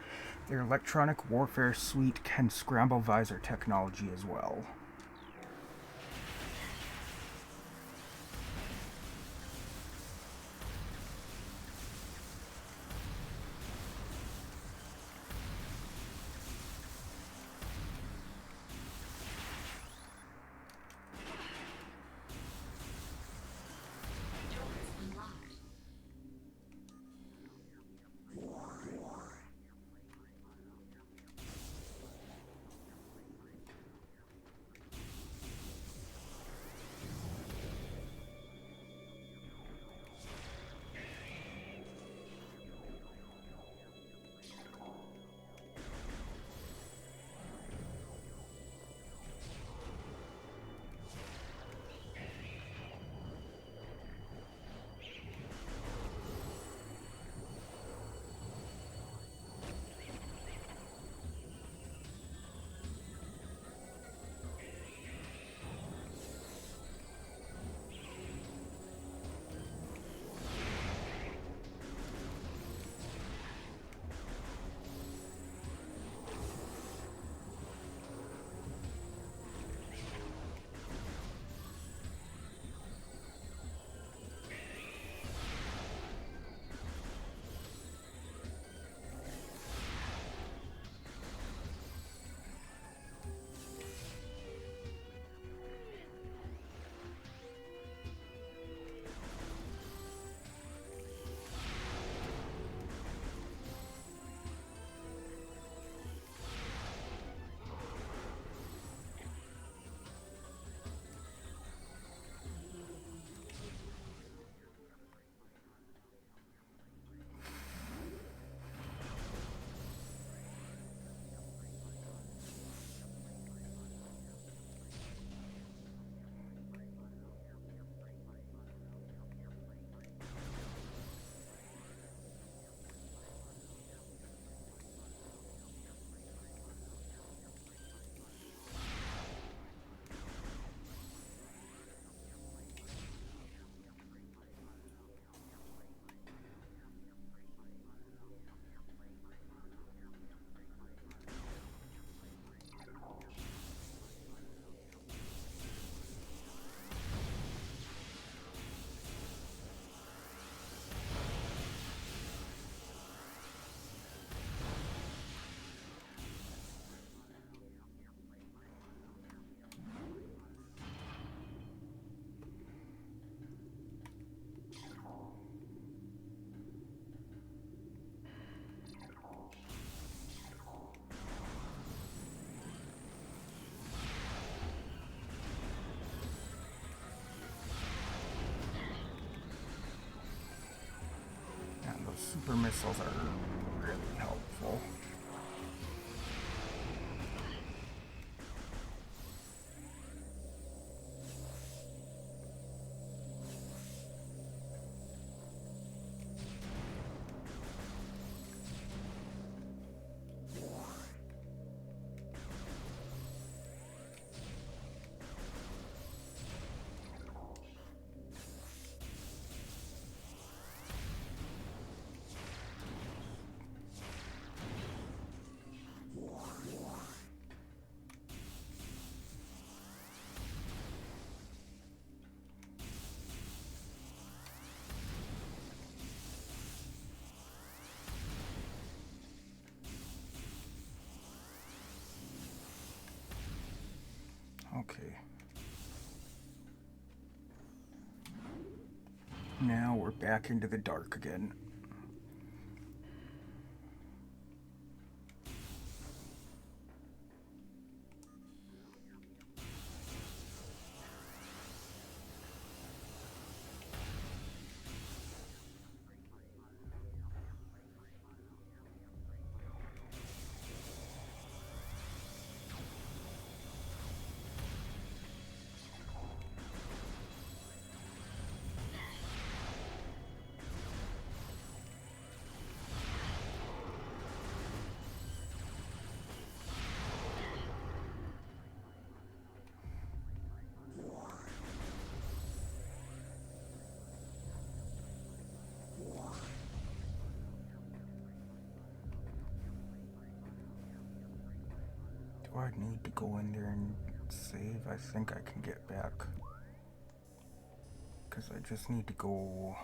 Their electronic warfare suite can scramble visor technology as well.
Doors unlocked.
And those super missiles are really helpful. Okay. Now we're back into the dark again. I need to go in there and save? I think I can get back. Because I just need to go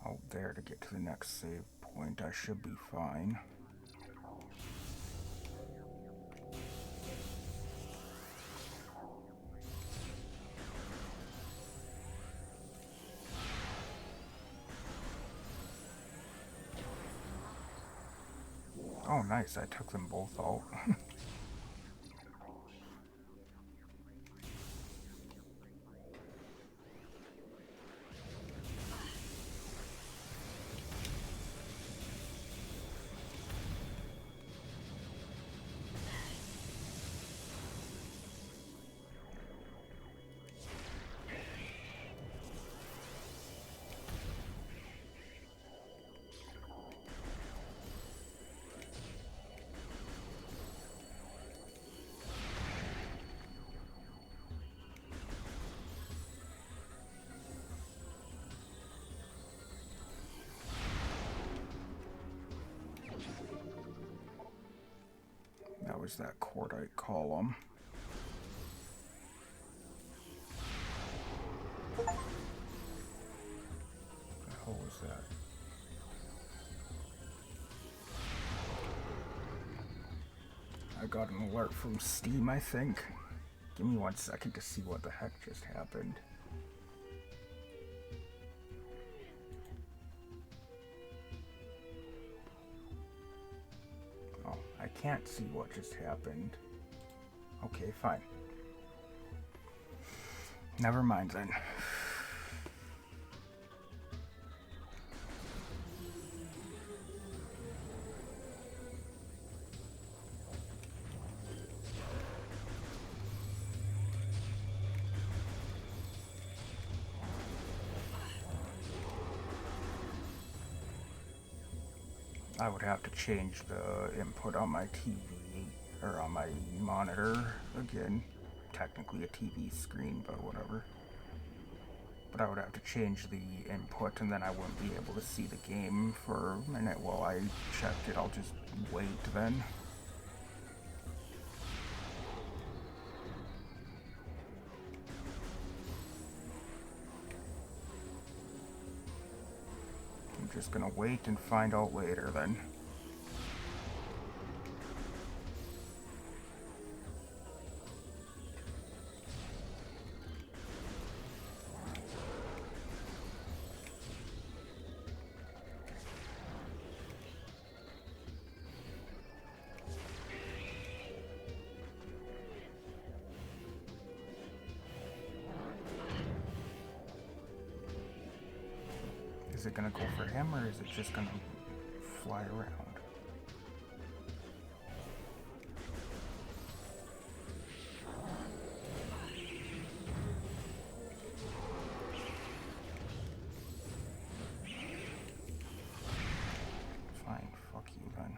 out there to get to the next save point. I should be fine. Oh, nice. I took them both out. That was that cordite column. What the hell was that? I got an alert from Steam, I think. Give me 1 second to see what the heck just happened. Oh, I can't see what just happened. Okay, fine. Never mind then. I would have to change the input on my TV, or on my monitor again. Technically a TV screen, but whatever. But I would have to change the input, and then I wouldn't be able to see the game for a minute while I checked it. I'll just wait then. I'm just gonna wait and find out later then. Is it gonna go for him, or is it just gonna fly around? Fine, fuck you then.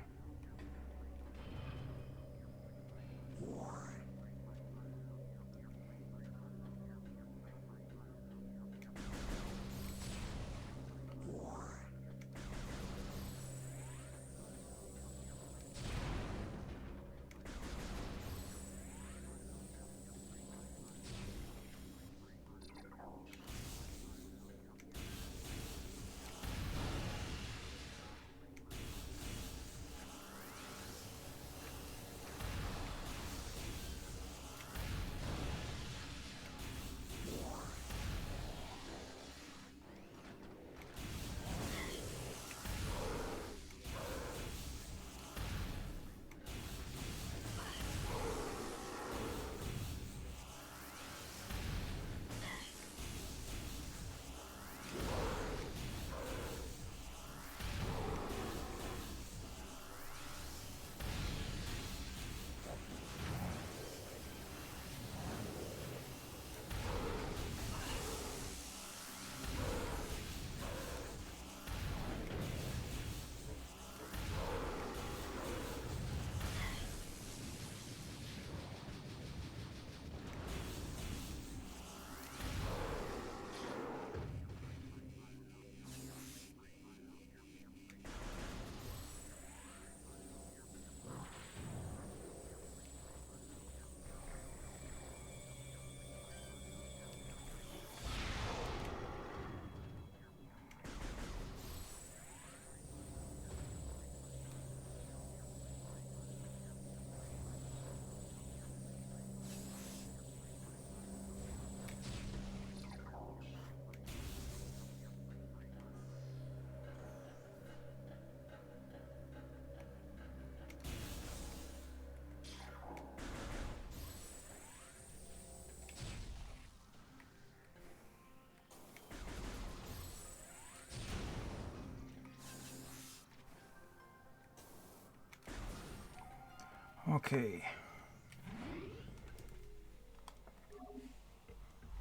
Okay.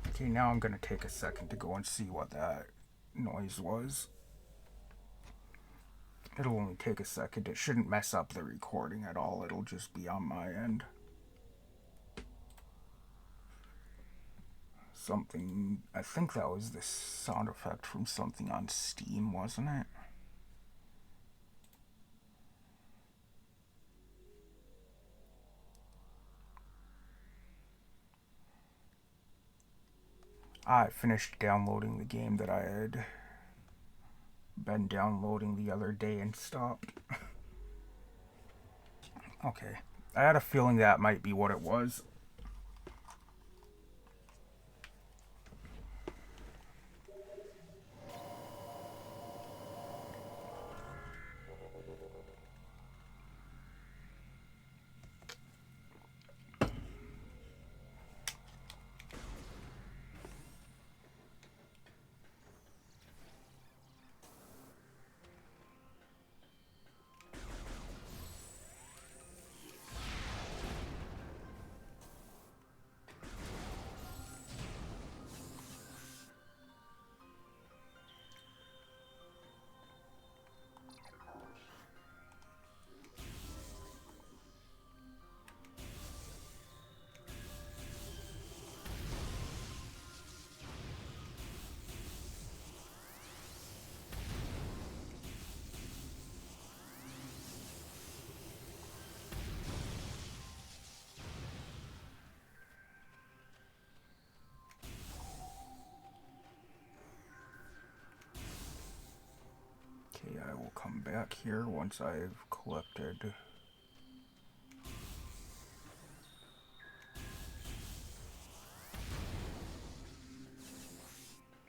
Okay, now I'm gonna take a second to go and see what that noise was. It'll only take a second. It shouldn't mess up the recording at all. It'll just be on my end. Something, I think that was the sound effect from something on Steam, wasn't it? I finished downloading the game that I had been downloading the other day and stopped. Okay. I had a feeling that might be what it was. Okay, I will come back here once I've collected.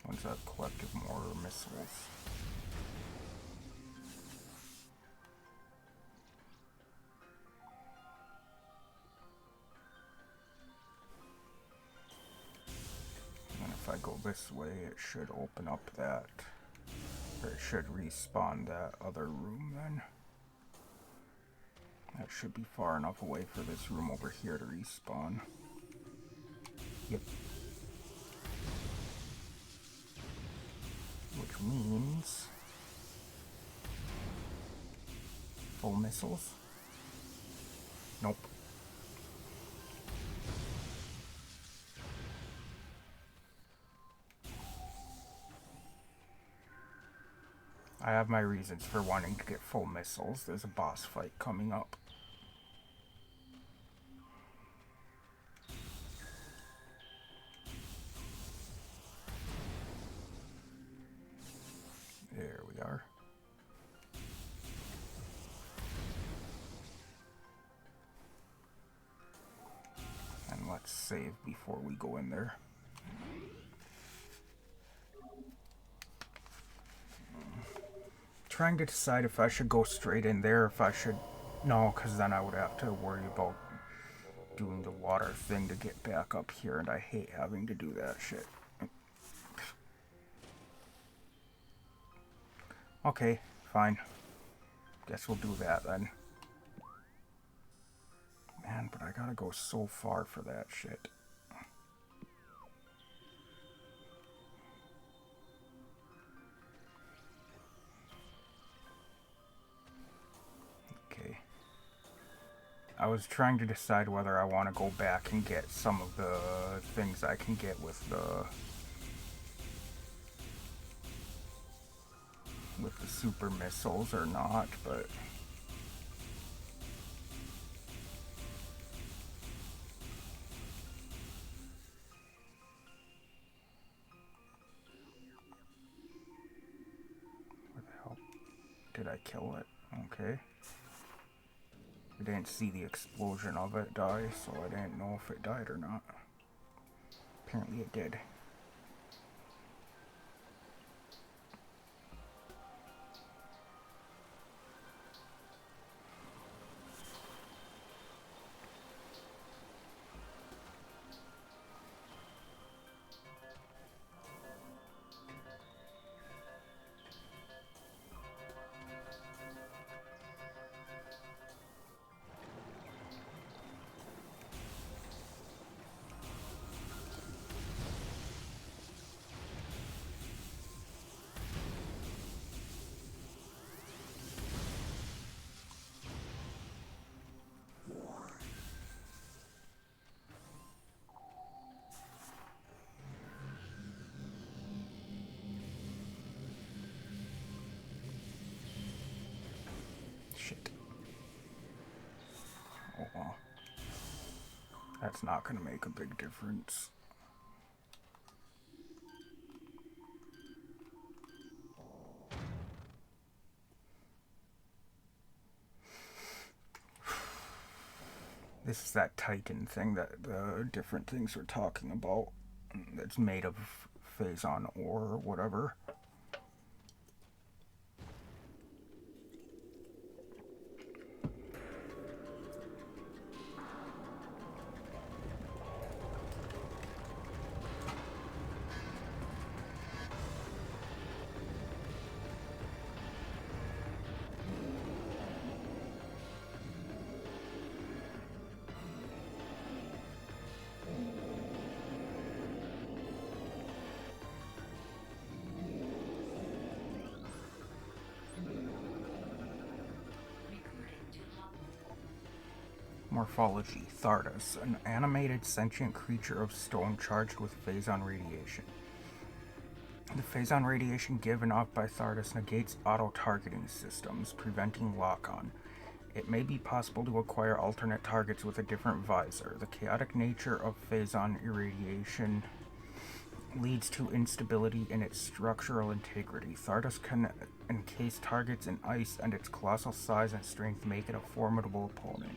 Once I've collected more missiles. And if I go this way, it should open up that, or it should respawn that other room then. That should be far enough away for this room over here to respawn. Yep. Which means full missiles? Nope. I have my reasons for wanting to get full missiles. There's a boss fight coming up. There we are. And let's save before we go in there. Trying to decide if I should go straight in there, if I should... No, because then I would have to worry about doing the water thing to get back up here, and I hate having to do that shit. Okay, fine. Guess we'll do that then. Man, but I gotta go so far for that shit. Okay. I was trying to decide whether I want to go back and get some of the things I can get with the super missiles or not, but where the hell did I kill it? Okay. I didn't see the explosion of it die, so I didn't know if it died or not. Apparently it did. That's not going to make a big difference. This is that Titan thing that the different things we're talking about. That's made of Phazon ore or whatever. Morphology: Thardas, an animated sentient creature of stone charged with Phazon radiation. The Phazon radiation given off by Thardas negates auto-targeting systems, preventing lock-on. It may be possible to acquire alternate targets with a different visor. The chaotic nature of Phazon irradiation leads to instability in its structural integrity. Thardas can encase targets in ice, and its colossal size and strength make it a formidable opponent.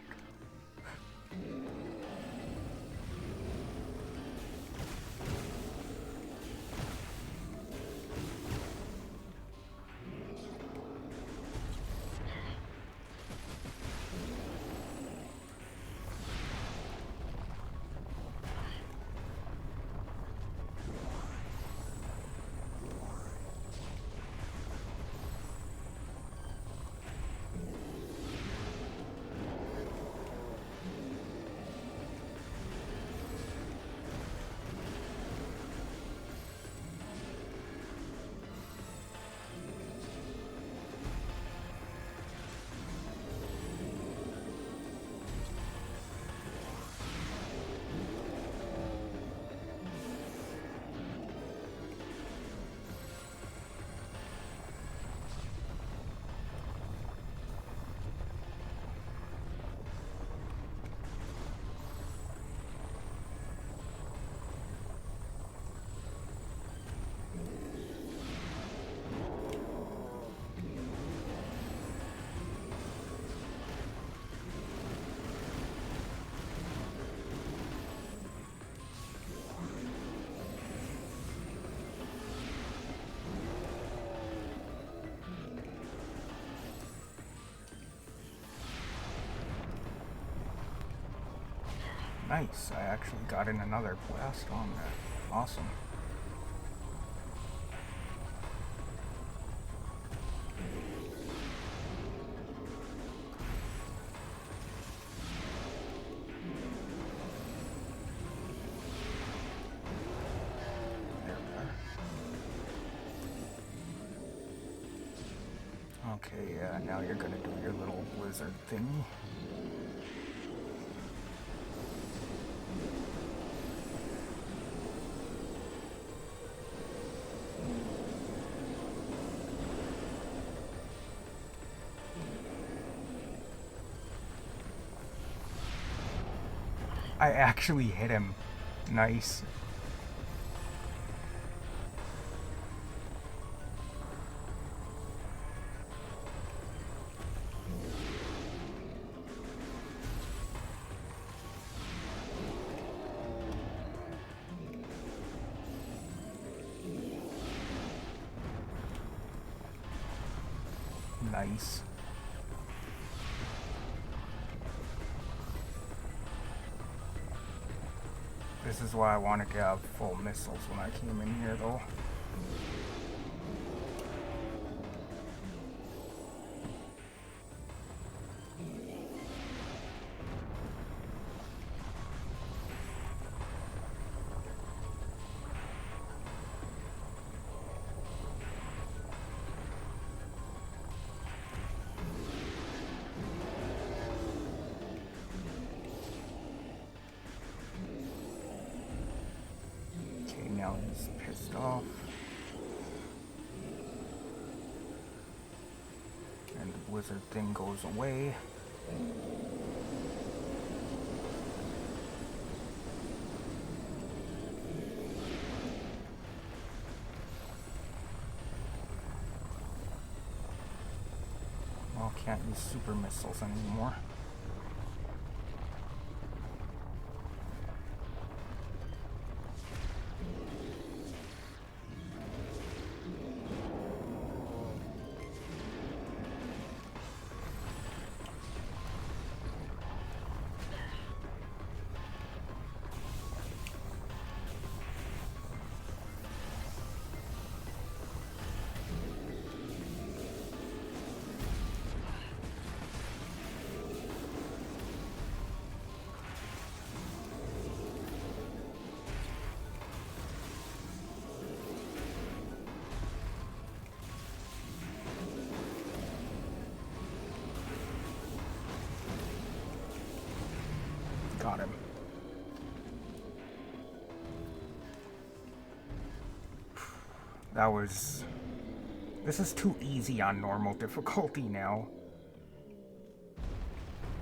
Nice, I actually got in another blast on that. Awesome. There we are. Okay, yeah, now you're gonna do your little blizzard thingy. I actually hit him. Nice. Nice. This is why I wanted to have full missiles when I came in here, though. Now he's pissed off. And the blizzard thing goes away. Can't use super missiles anymore. Got him. That was... This is too easy on normal difficulty now.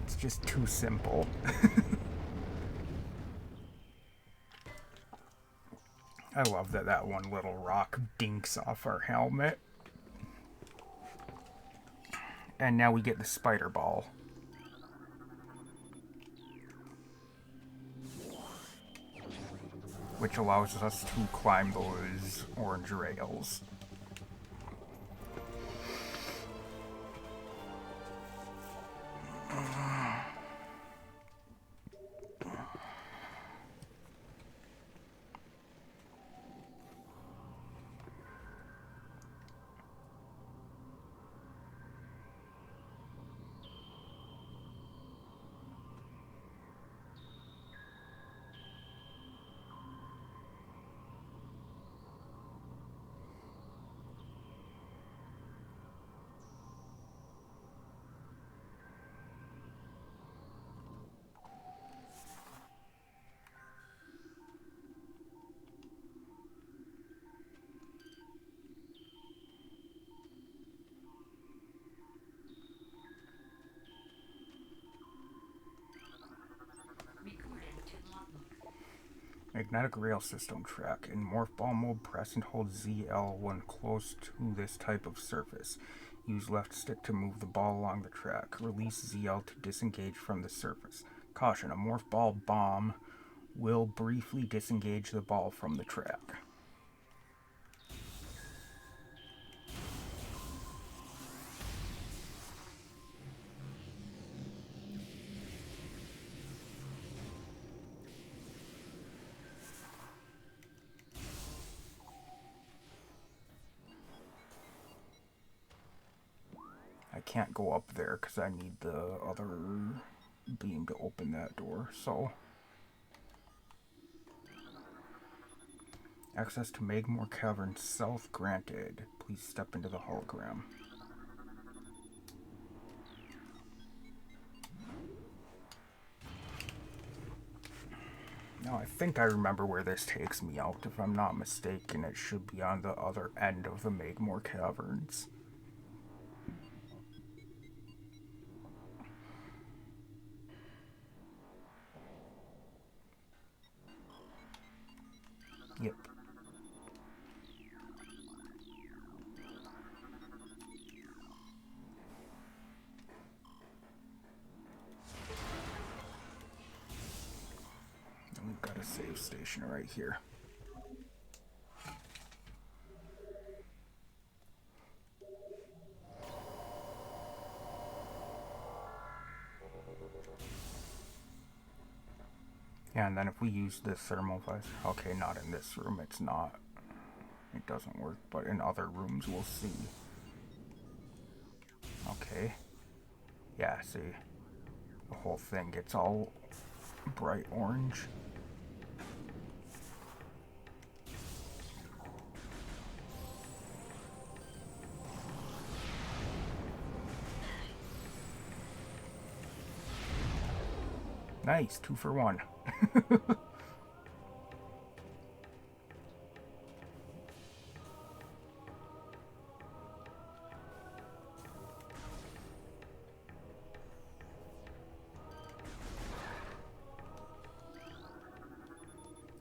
It's just too simple. I love that that one little rock dinks off our helmet. And now we get the spider ball. Which allows us to climb those orange rails.
Recording to logbook.
Magnetic rail system track. In morph ball mode, press and hold ZL when close to this type of surface. Use left stick to move the ball along the track. Release ZL to disengage from the surface. Caution, a morph ball bomb will briefly disengage the ball from the track. I can't go up there because I need the other beam to open that door, so... Access to Magmore Cavern South granted. Please step into the hologram. Now I think I remember where this takes me out. If I'm not mistaken, it should be on the other end of the Magmore Caverns. Yep. And we've got a save station right here. Yeah, and then if we use this thermal visor, okay, not in this room, it's not. It doesn't work, but in other rooms we'll see. Okay. Yeah, see. The whole thing gets all bright orange. Nice, 2 for 1.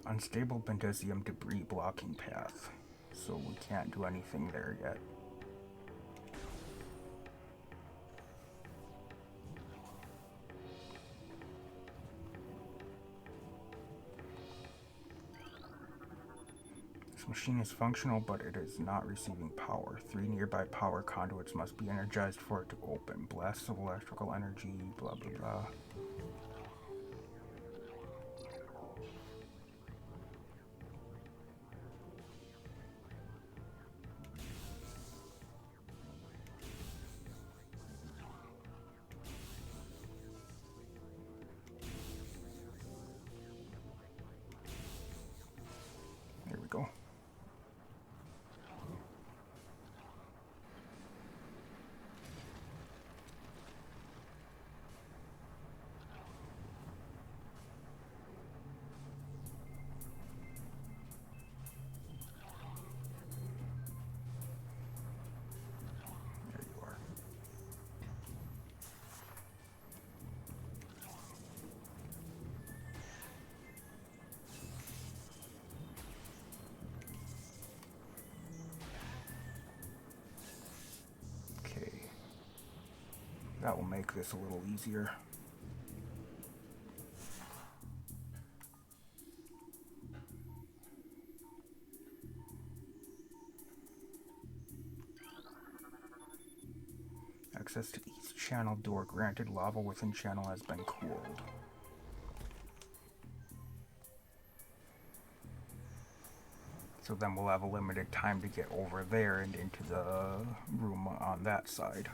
Unstable Bendesium debris blocking path, so we can't do anything there yet. This machine is functional, but it is not receiving power. 3 nearby power conduits must be energized for it to open. Blasts of electrical energy, blah blah blah. There we go. There you are. Okay. That will make this a little easier. Access to east channel door granted. Lava within channel has been cooled. So then we'll have a limited time to get over there and into the room on that side.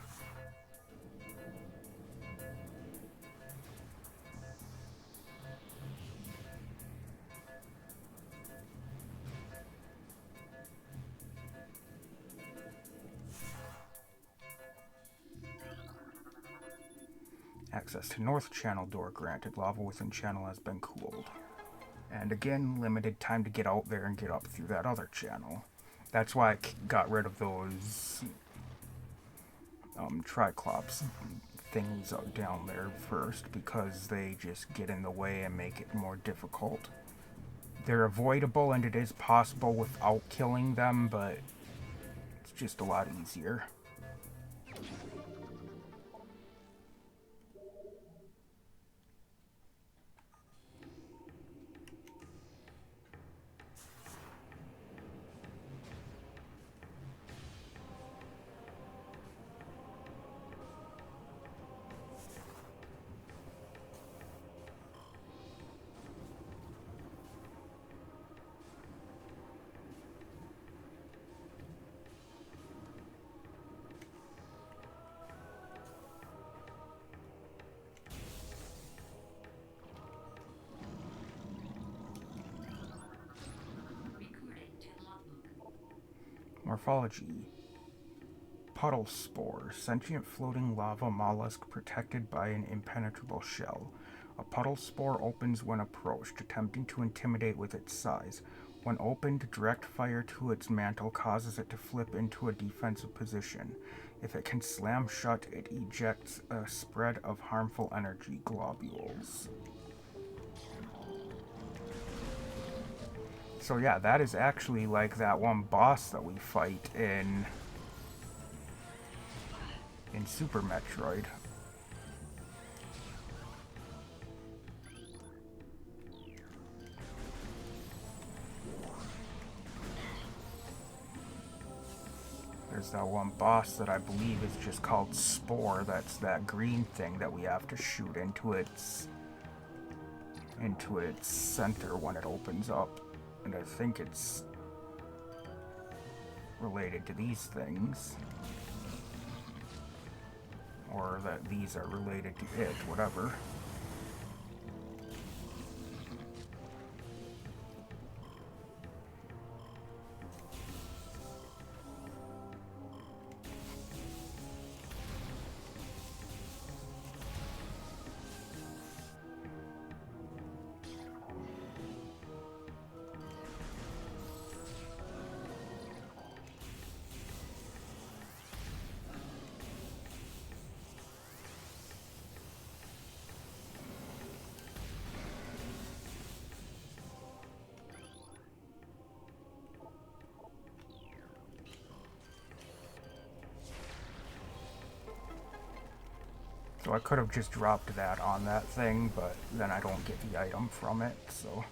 Access to north channel door granted. Lava within channel has been cooled. And again, limited time to get out there and get up through that other channel. That's why I got rid of those Triclops things out down there first, because they just get in the way and make it more difficult. They're avoidable and it is possible without killing them, but it's just a lot easier. Morphology. Puddle spore. Sentient floating lava mollusk protected by an impenetrable shell. A puddle spore opens when approached, attempting to intimidate with its size. When opened, direct fire to its mantle causes it to flip into a defensive position. If it can slam shut, it ejects a spread of harmful energy globules. So yeah, that is actually like that one boss that we fight in Super Metroid. There's that one boss that I believe is just called Spore. That's that green thing that we have to shoot into its center when it opens up. And I think it's related to these things. Or that these are related to it, whatever. So I could have just dropped that on that thing, but then I don't get the item from it, so...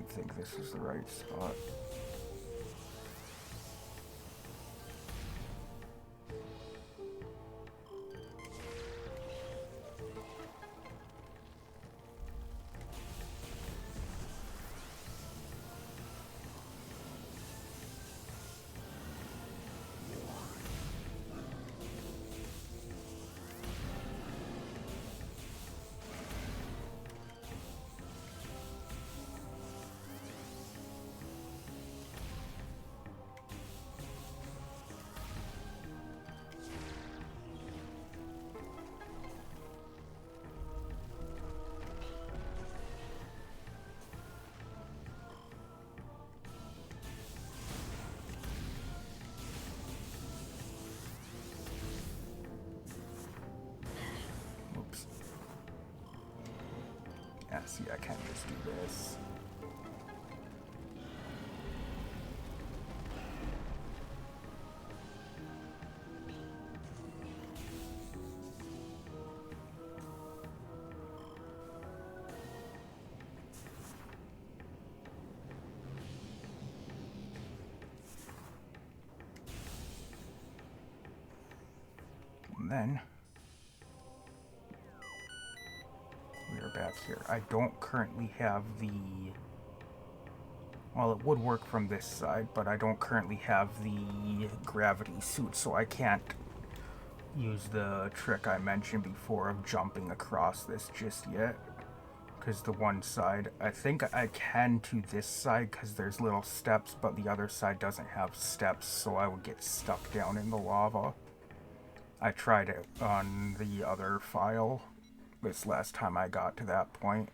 don't think this is the right spot. Oops. Yeah, see, I can't just do this. And then we are back here. I don't currently have the... Well, it would work from this side, but I don't currently have the gravity suit, so I can't use the trick I mentioned before of jumping across this just yet. Because the one side, I think I can to this side because there's little steps, but the other side doesn't have steps, so I would get stuck down in the lava. I tried it on the other file this last time I got to that point.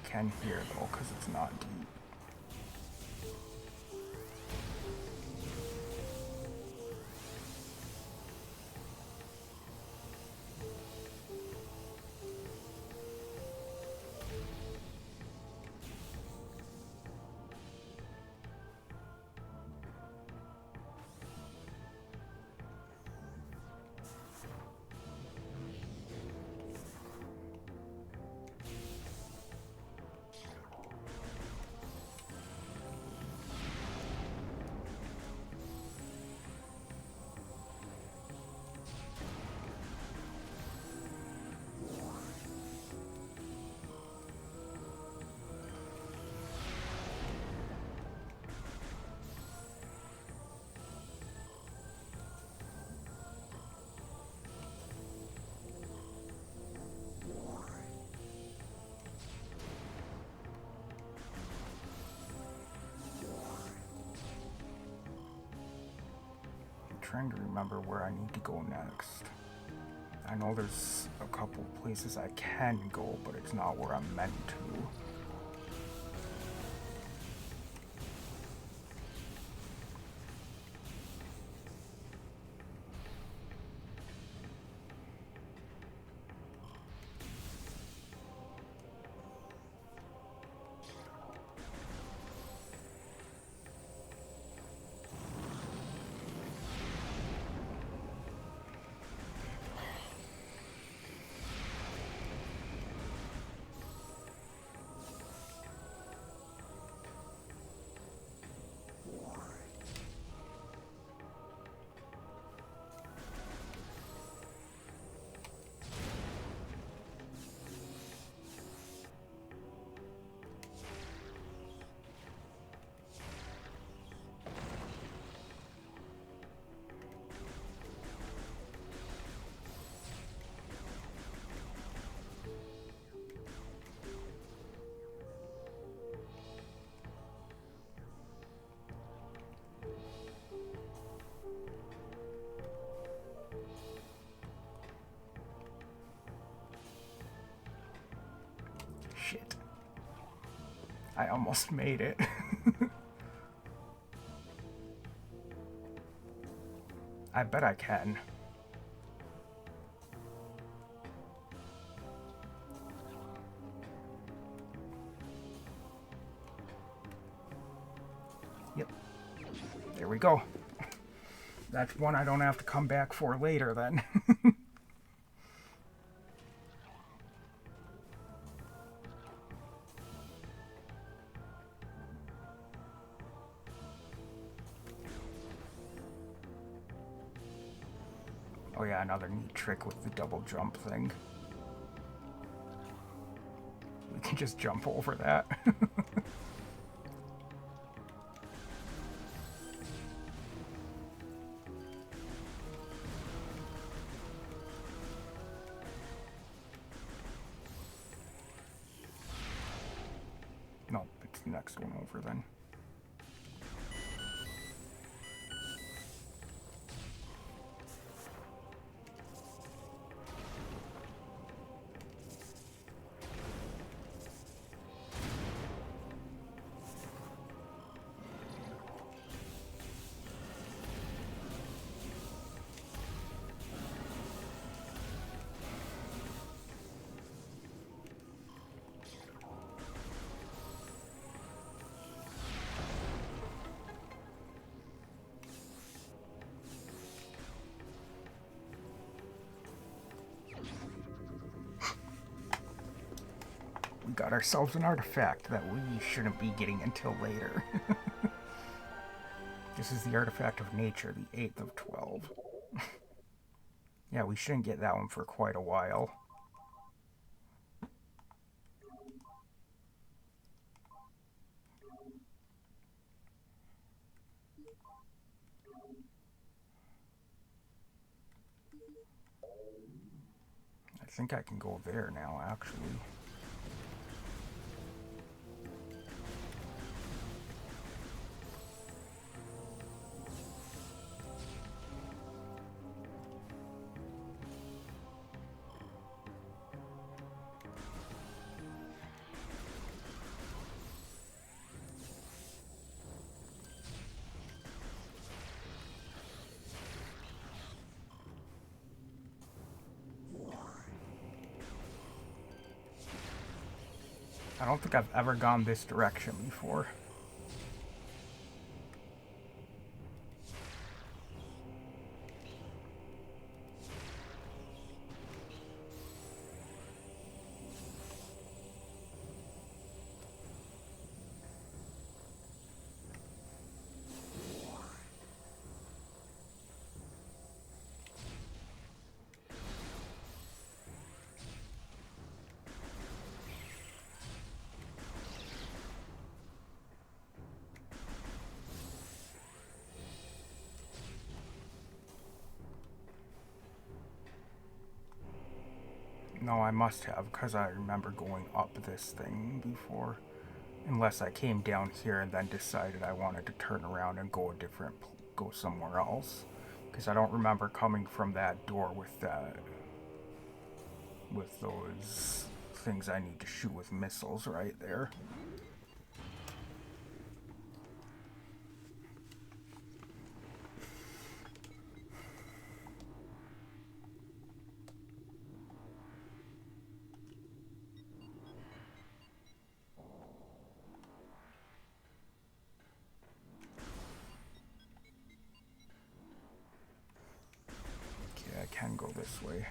Can hear though, because it's not deep. Trying to remember where I need to go next. I know there's a couple places I can go, but it's not where I'm meant to. Shit. I almost made it. I bet I can. Yep. There we go. That's one I don't have to come back for later then. Oh yeah, another neat trick with the double jump thing. We can just jump over that. No, it's the next one over then. We got ourselves an artifact that we shouldn't be getting until later. This is the artifact of nature, the 8th of 12. Yeah, we shouldn't get that one for quite a while. I think I can go there now, actually. I don't think I've ever gone this direction before. No, I must have, because I remember going up this thing before. Unless I came down here and then decided I wanted to turn around and go go somewhere else. Because I don't remember coming from that door with those things I need to shoot with missiles right there. Okay, I can go this way.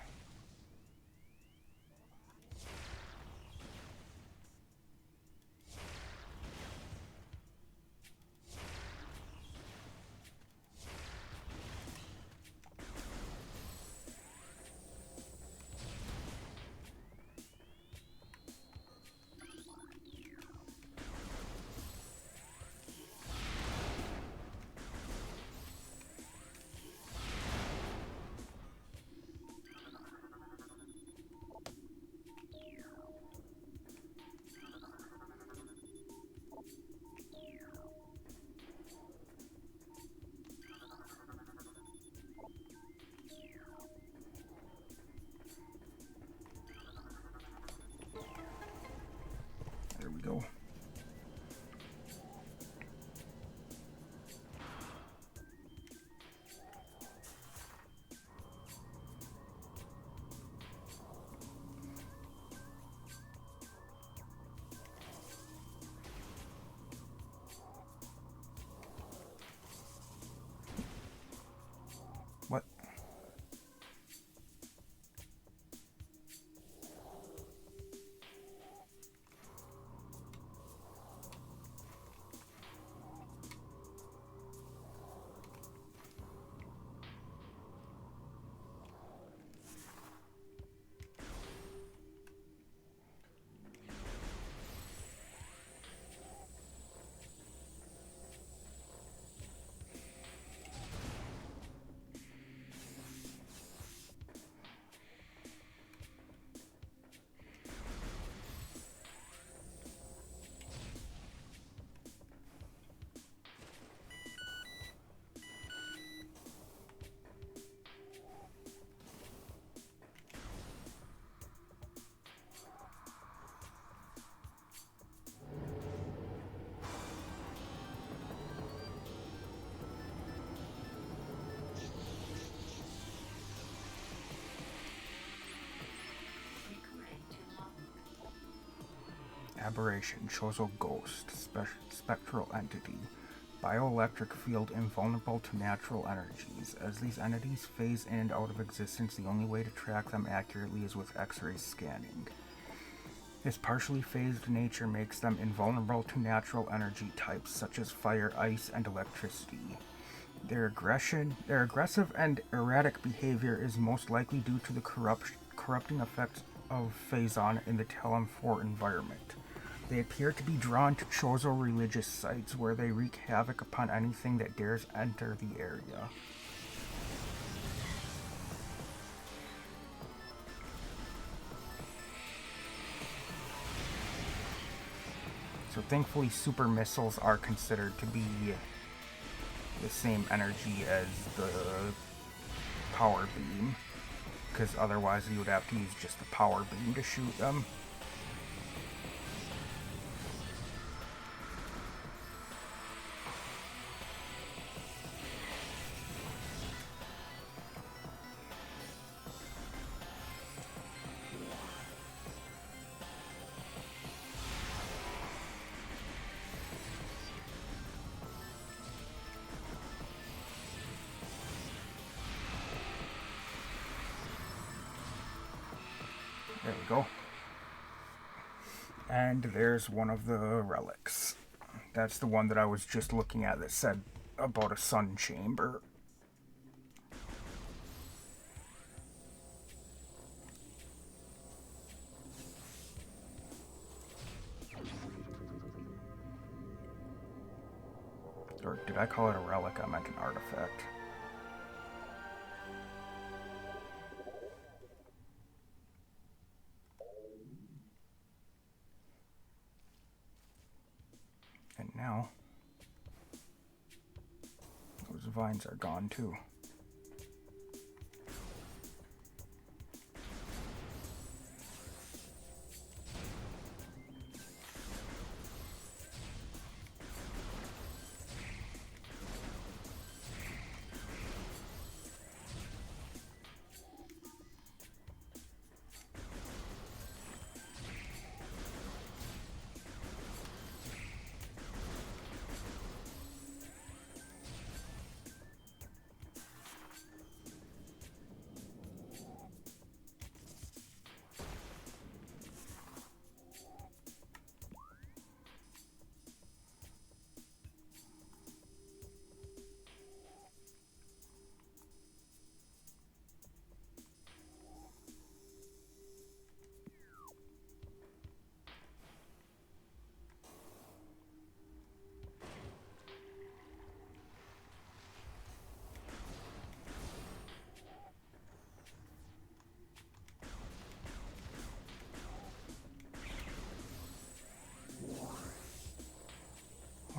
Aberration, Chozo Ghost, Spectral Entity. Bioelectric field invulnerable to natural energies. As these entities phase in and out of existence, the only way to track them accurately is with X-ray scanning. This partially phased nature makes them invulnerable to natural energy types such as fire, ice, and electricity. Their aggressive and erratic behavior is most likely due to the corrupting effects of Phazon in the Talon 4 environment. They appear to be drawn to Chozo religious sites where they wreak havoc upon anything that dares enter the area. So thankfully super missiles are considered to be the same energy as the power beam, because otherwise you would have to use just the power beam to shoot them. There we go. And there's one of the relics. That's the one that I was just looking at that said about a sun chamber. Or did I call it a relic? I meant an artifact. And now, those vines are gone too.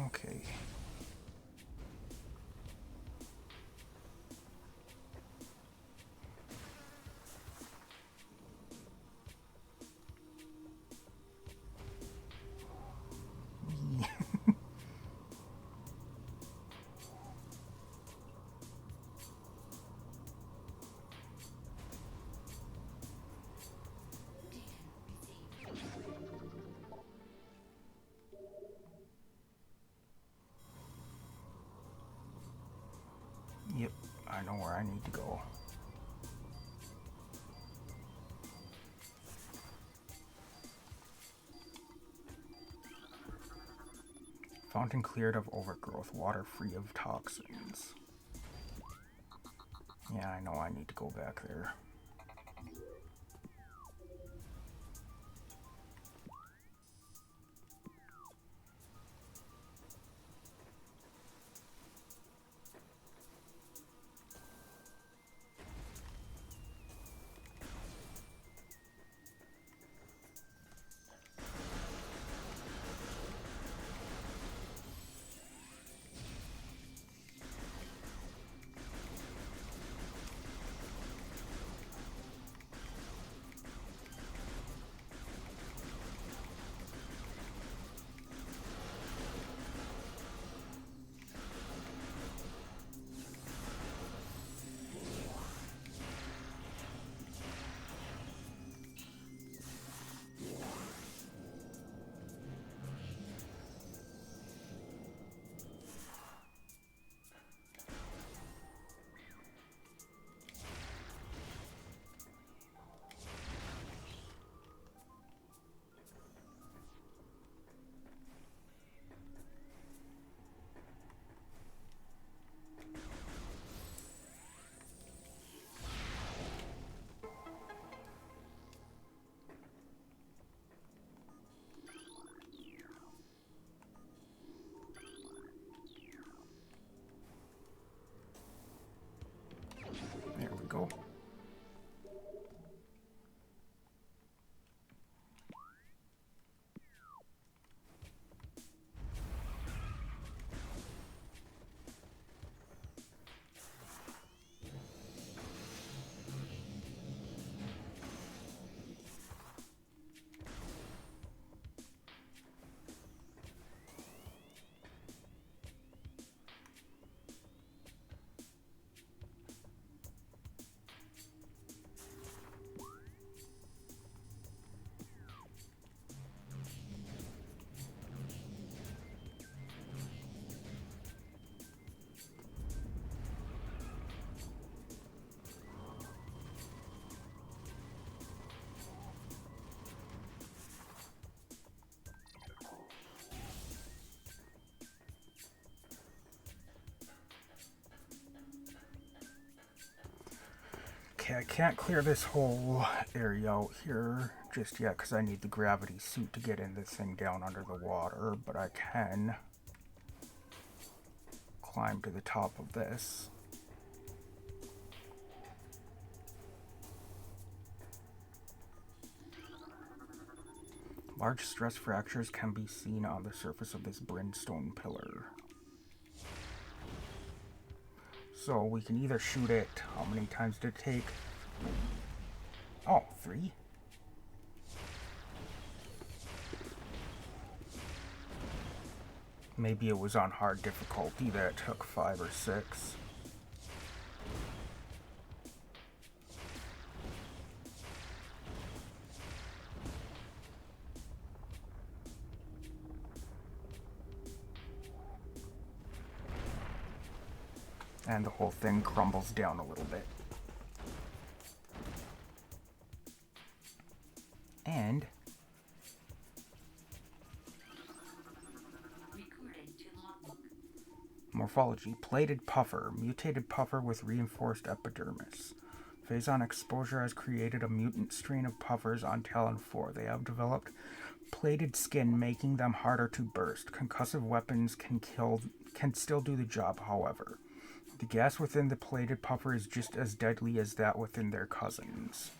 Okay. Yep, I know where I need to go. Fountain cleared of overgrowth, water free of toxins. Yeah, I know I need to go back there. Okay, I can't clear this whole area out here just yet because I need the gravity suit to get in this thing down under the water, but I can climb to the top of this. Large stress fractures can be seen on the surface of this brimstone pillar. So we can either shoot it. How many times did it take? Oh, 3? Maybe it was on hard difficulty that it took 5 or 6. And the whole thing crumbles down a little bit. And
Recording to logbook.
morphology: plated puffer, mutated puffer with reinforced epidermis. Phazon exposure has created a mutant strain of puffers on Talon 4. They have developed plated skin, making them harder to burst. Concussive weapons can still do the job, however. The gas within the plated puffer is just as deadly as that within their cousins.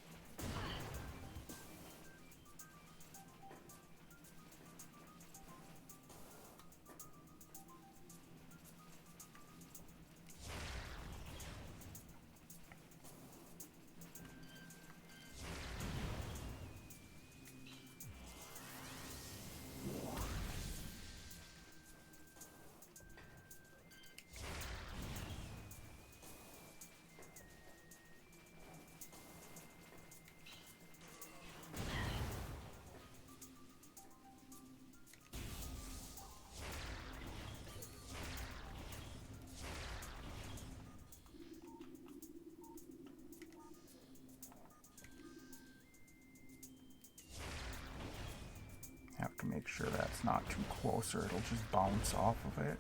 Have to make sure that's not too close or it'll just bounce off of it.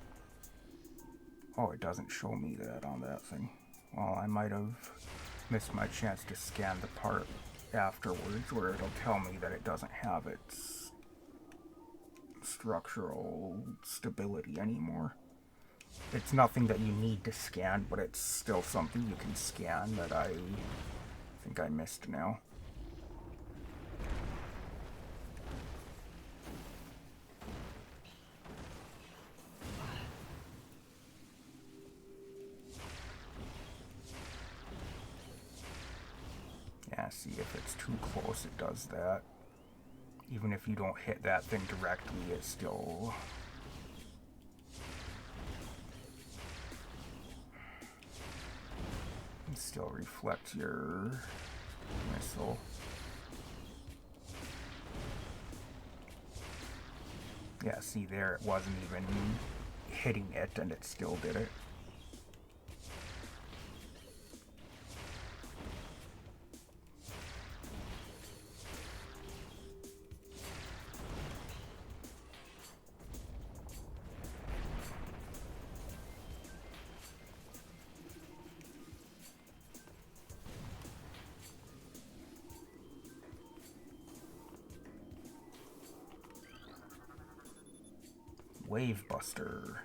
Oh, it doesn't show me that on that thing. Well, I might have missed my chance to scan the part afterwards where it'll tell me that it doesn't have its structural stability anymore. It's nothing that you need to scan, but it's still something you can scan that I think I missed now. Yeah, see, if it's too close, it does that. Even if you don't hit that thing directly, it still... It still reflects your missile. Yeah, see there, it wasn't even hitting it, and it still did it. Wave Buster.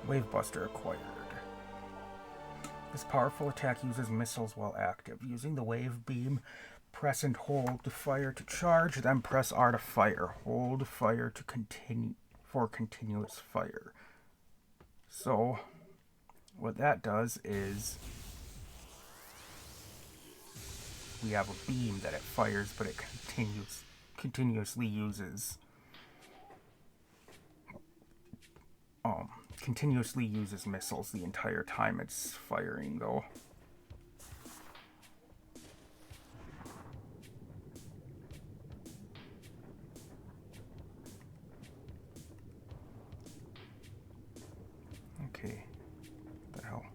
Wave Buster acquired. This powerful attack uses missiles while active. Using the wave beam, press and hold to fire to charge, then press R to fire. Hold fire to continue for continuous fire. So, what that does is we have a beam that it fires, but it continuously uses missiles the entire time it's firing, though. Okay. What the hell?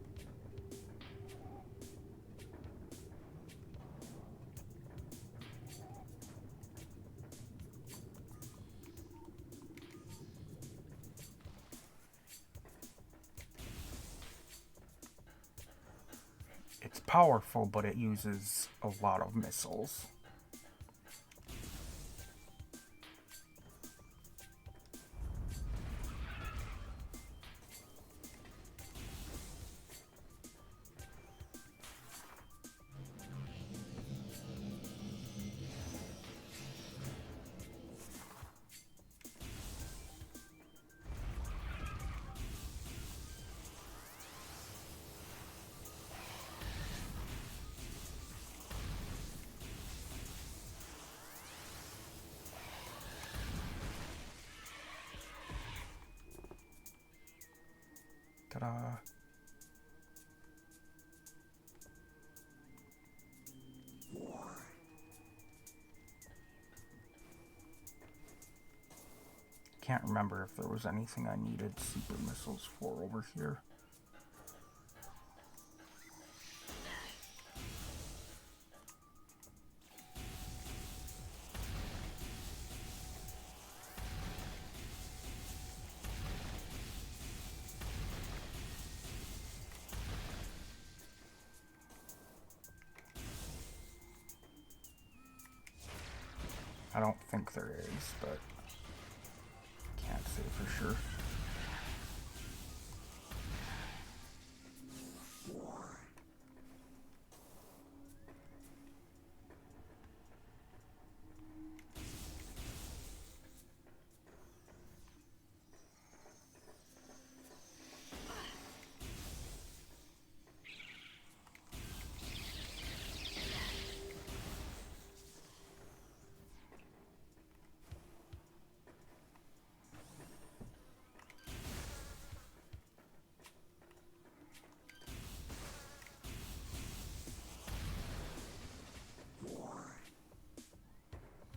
powerful, but it uses a lot of missiles. Ta-da. Can't remember if there was anything I needed super missiles for over here. I don't think there is, but can't say for sure.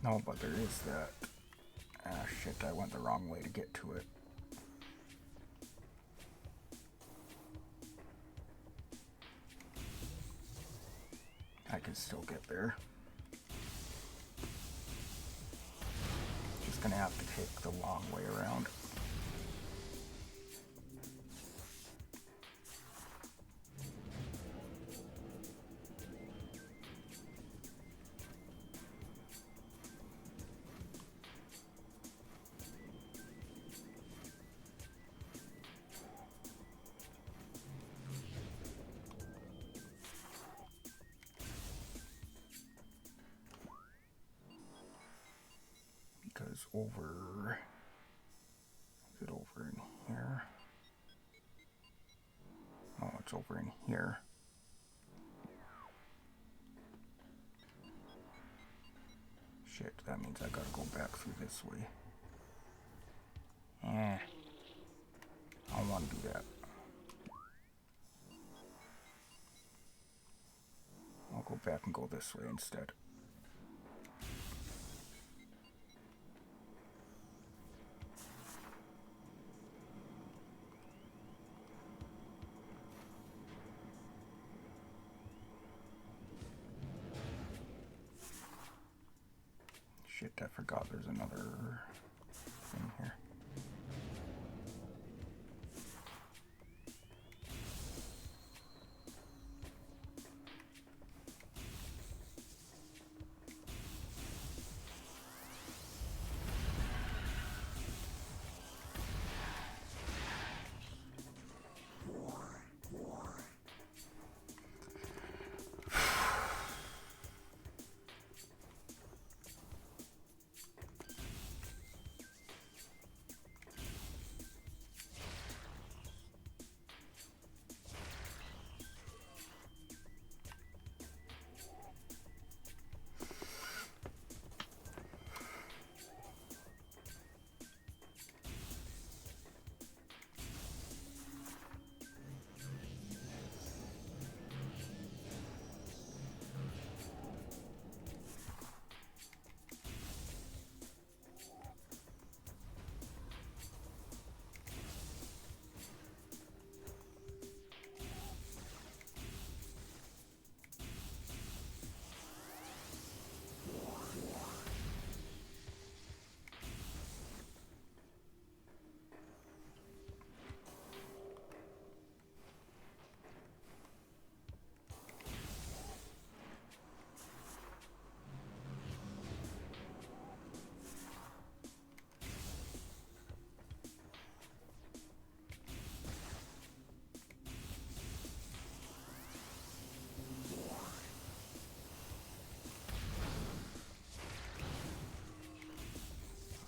No, but there is that. Ah, shit, I went the wrong way to get to it. I can still get there. Just gonna have to take the long way around. Because over... Is it over in here? Oh, it's over in here. Shit, that means I gotta go back through this way. I don't want to do that. I'll go back and go this way instead. Shit, I forgot there's another thing here.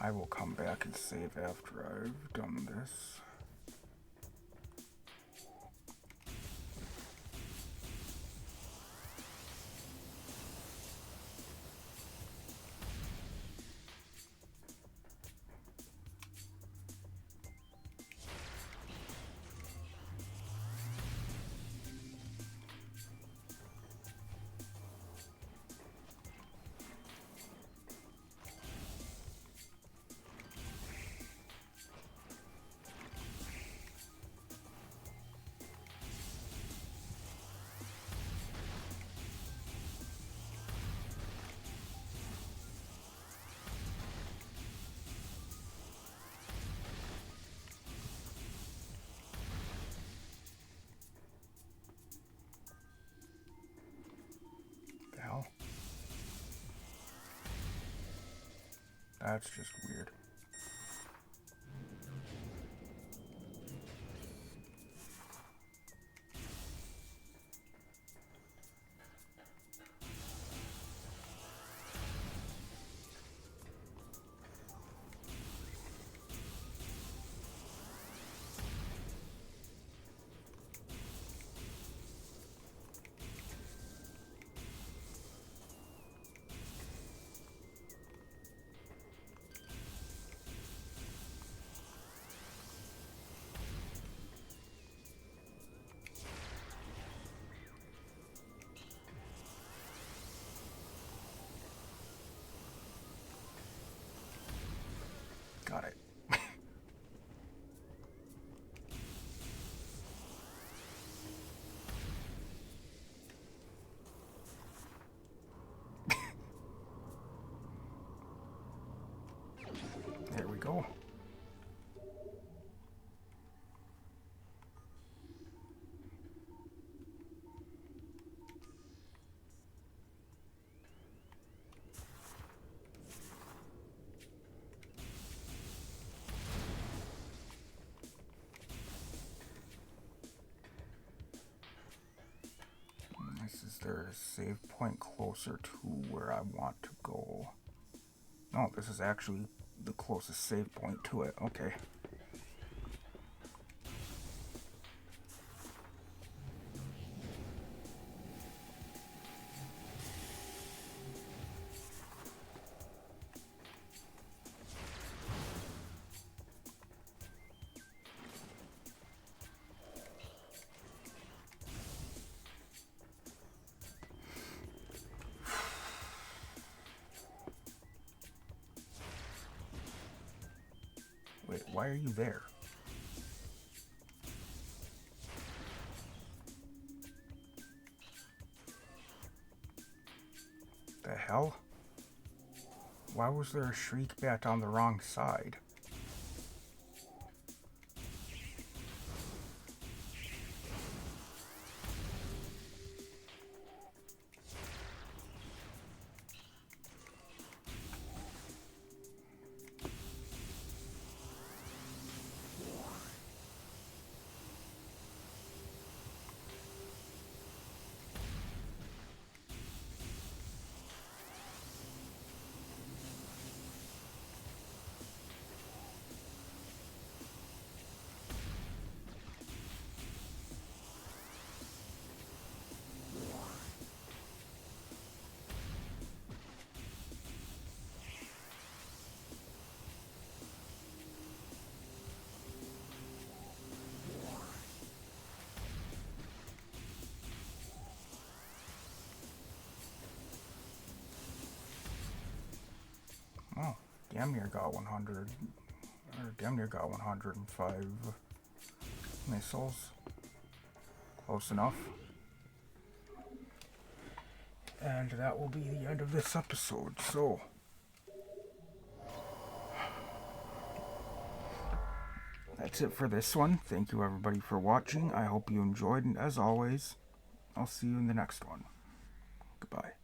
I will come back and save after I've done this. The hell? That's just weird. Got it. There we go. Is there a save point closer to where I want to go? No, this is actually the closest save point to it. Okay. Wait, why are you there? The hell? Why was there a shriek bat on the wrong side? Oh, damn near got 100, or damn near got 105 missiles. Close enough. And that will be the end of this episode, so that's it for this one. Thank you everybody for watching. I hope you enjoyed, and as always, I'll see you in the next one. Goodbye.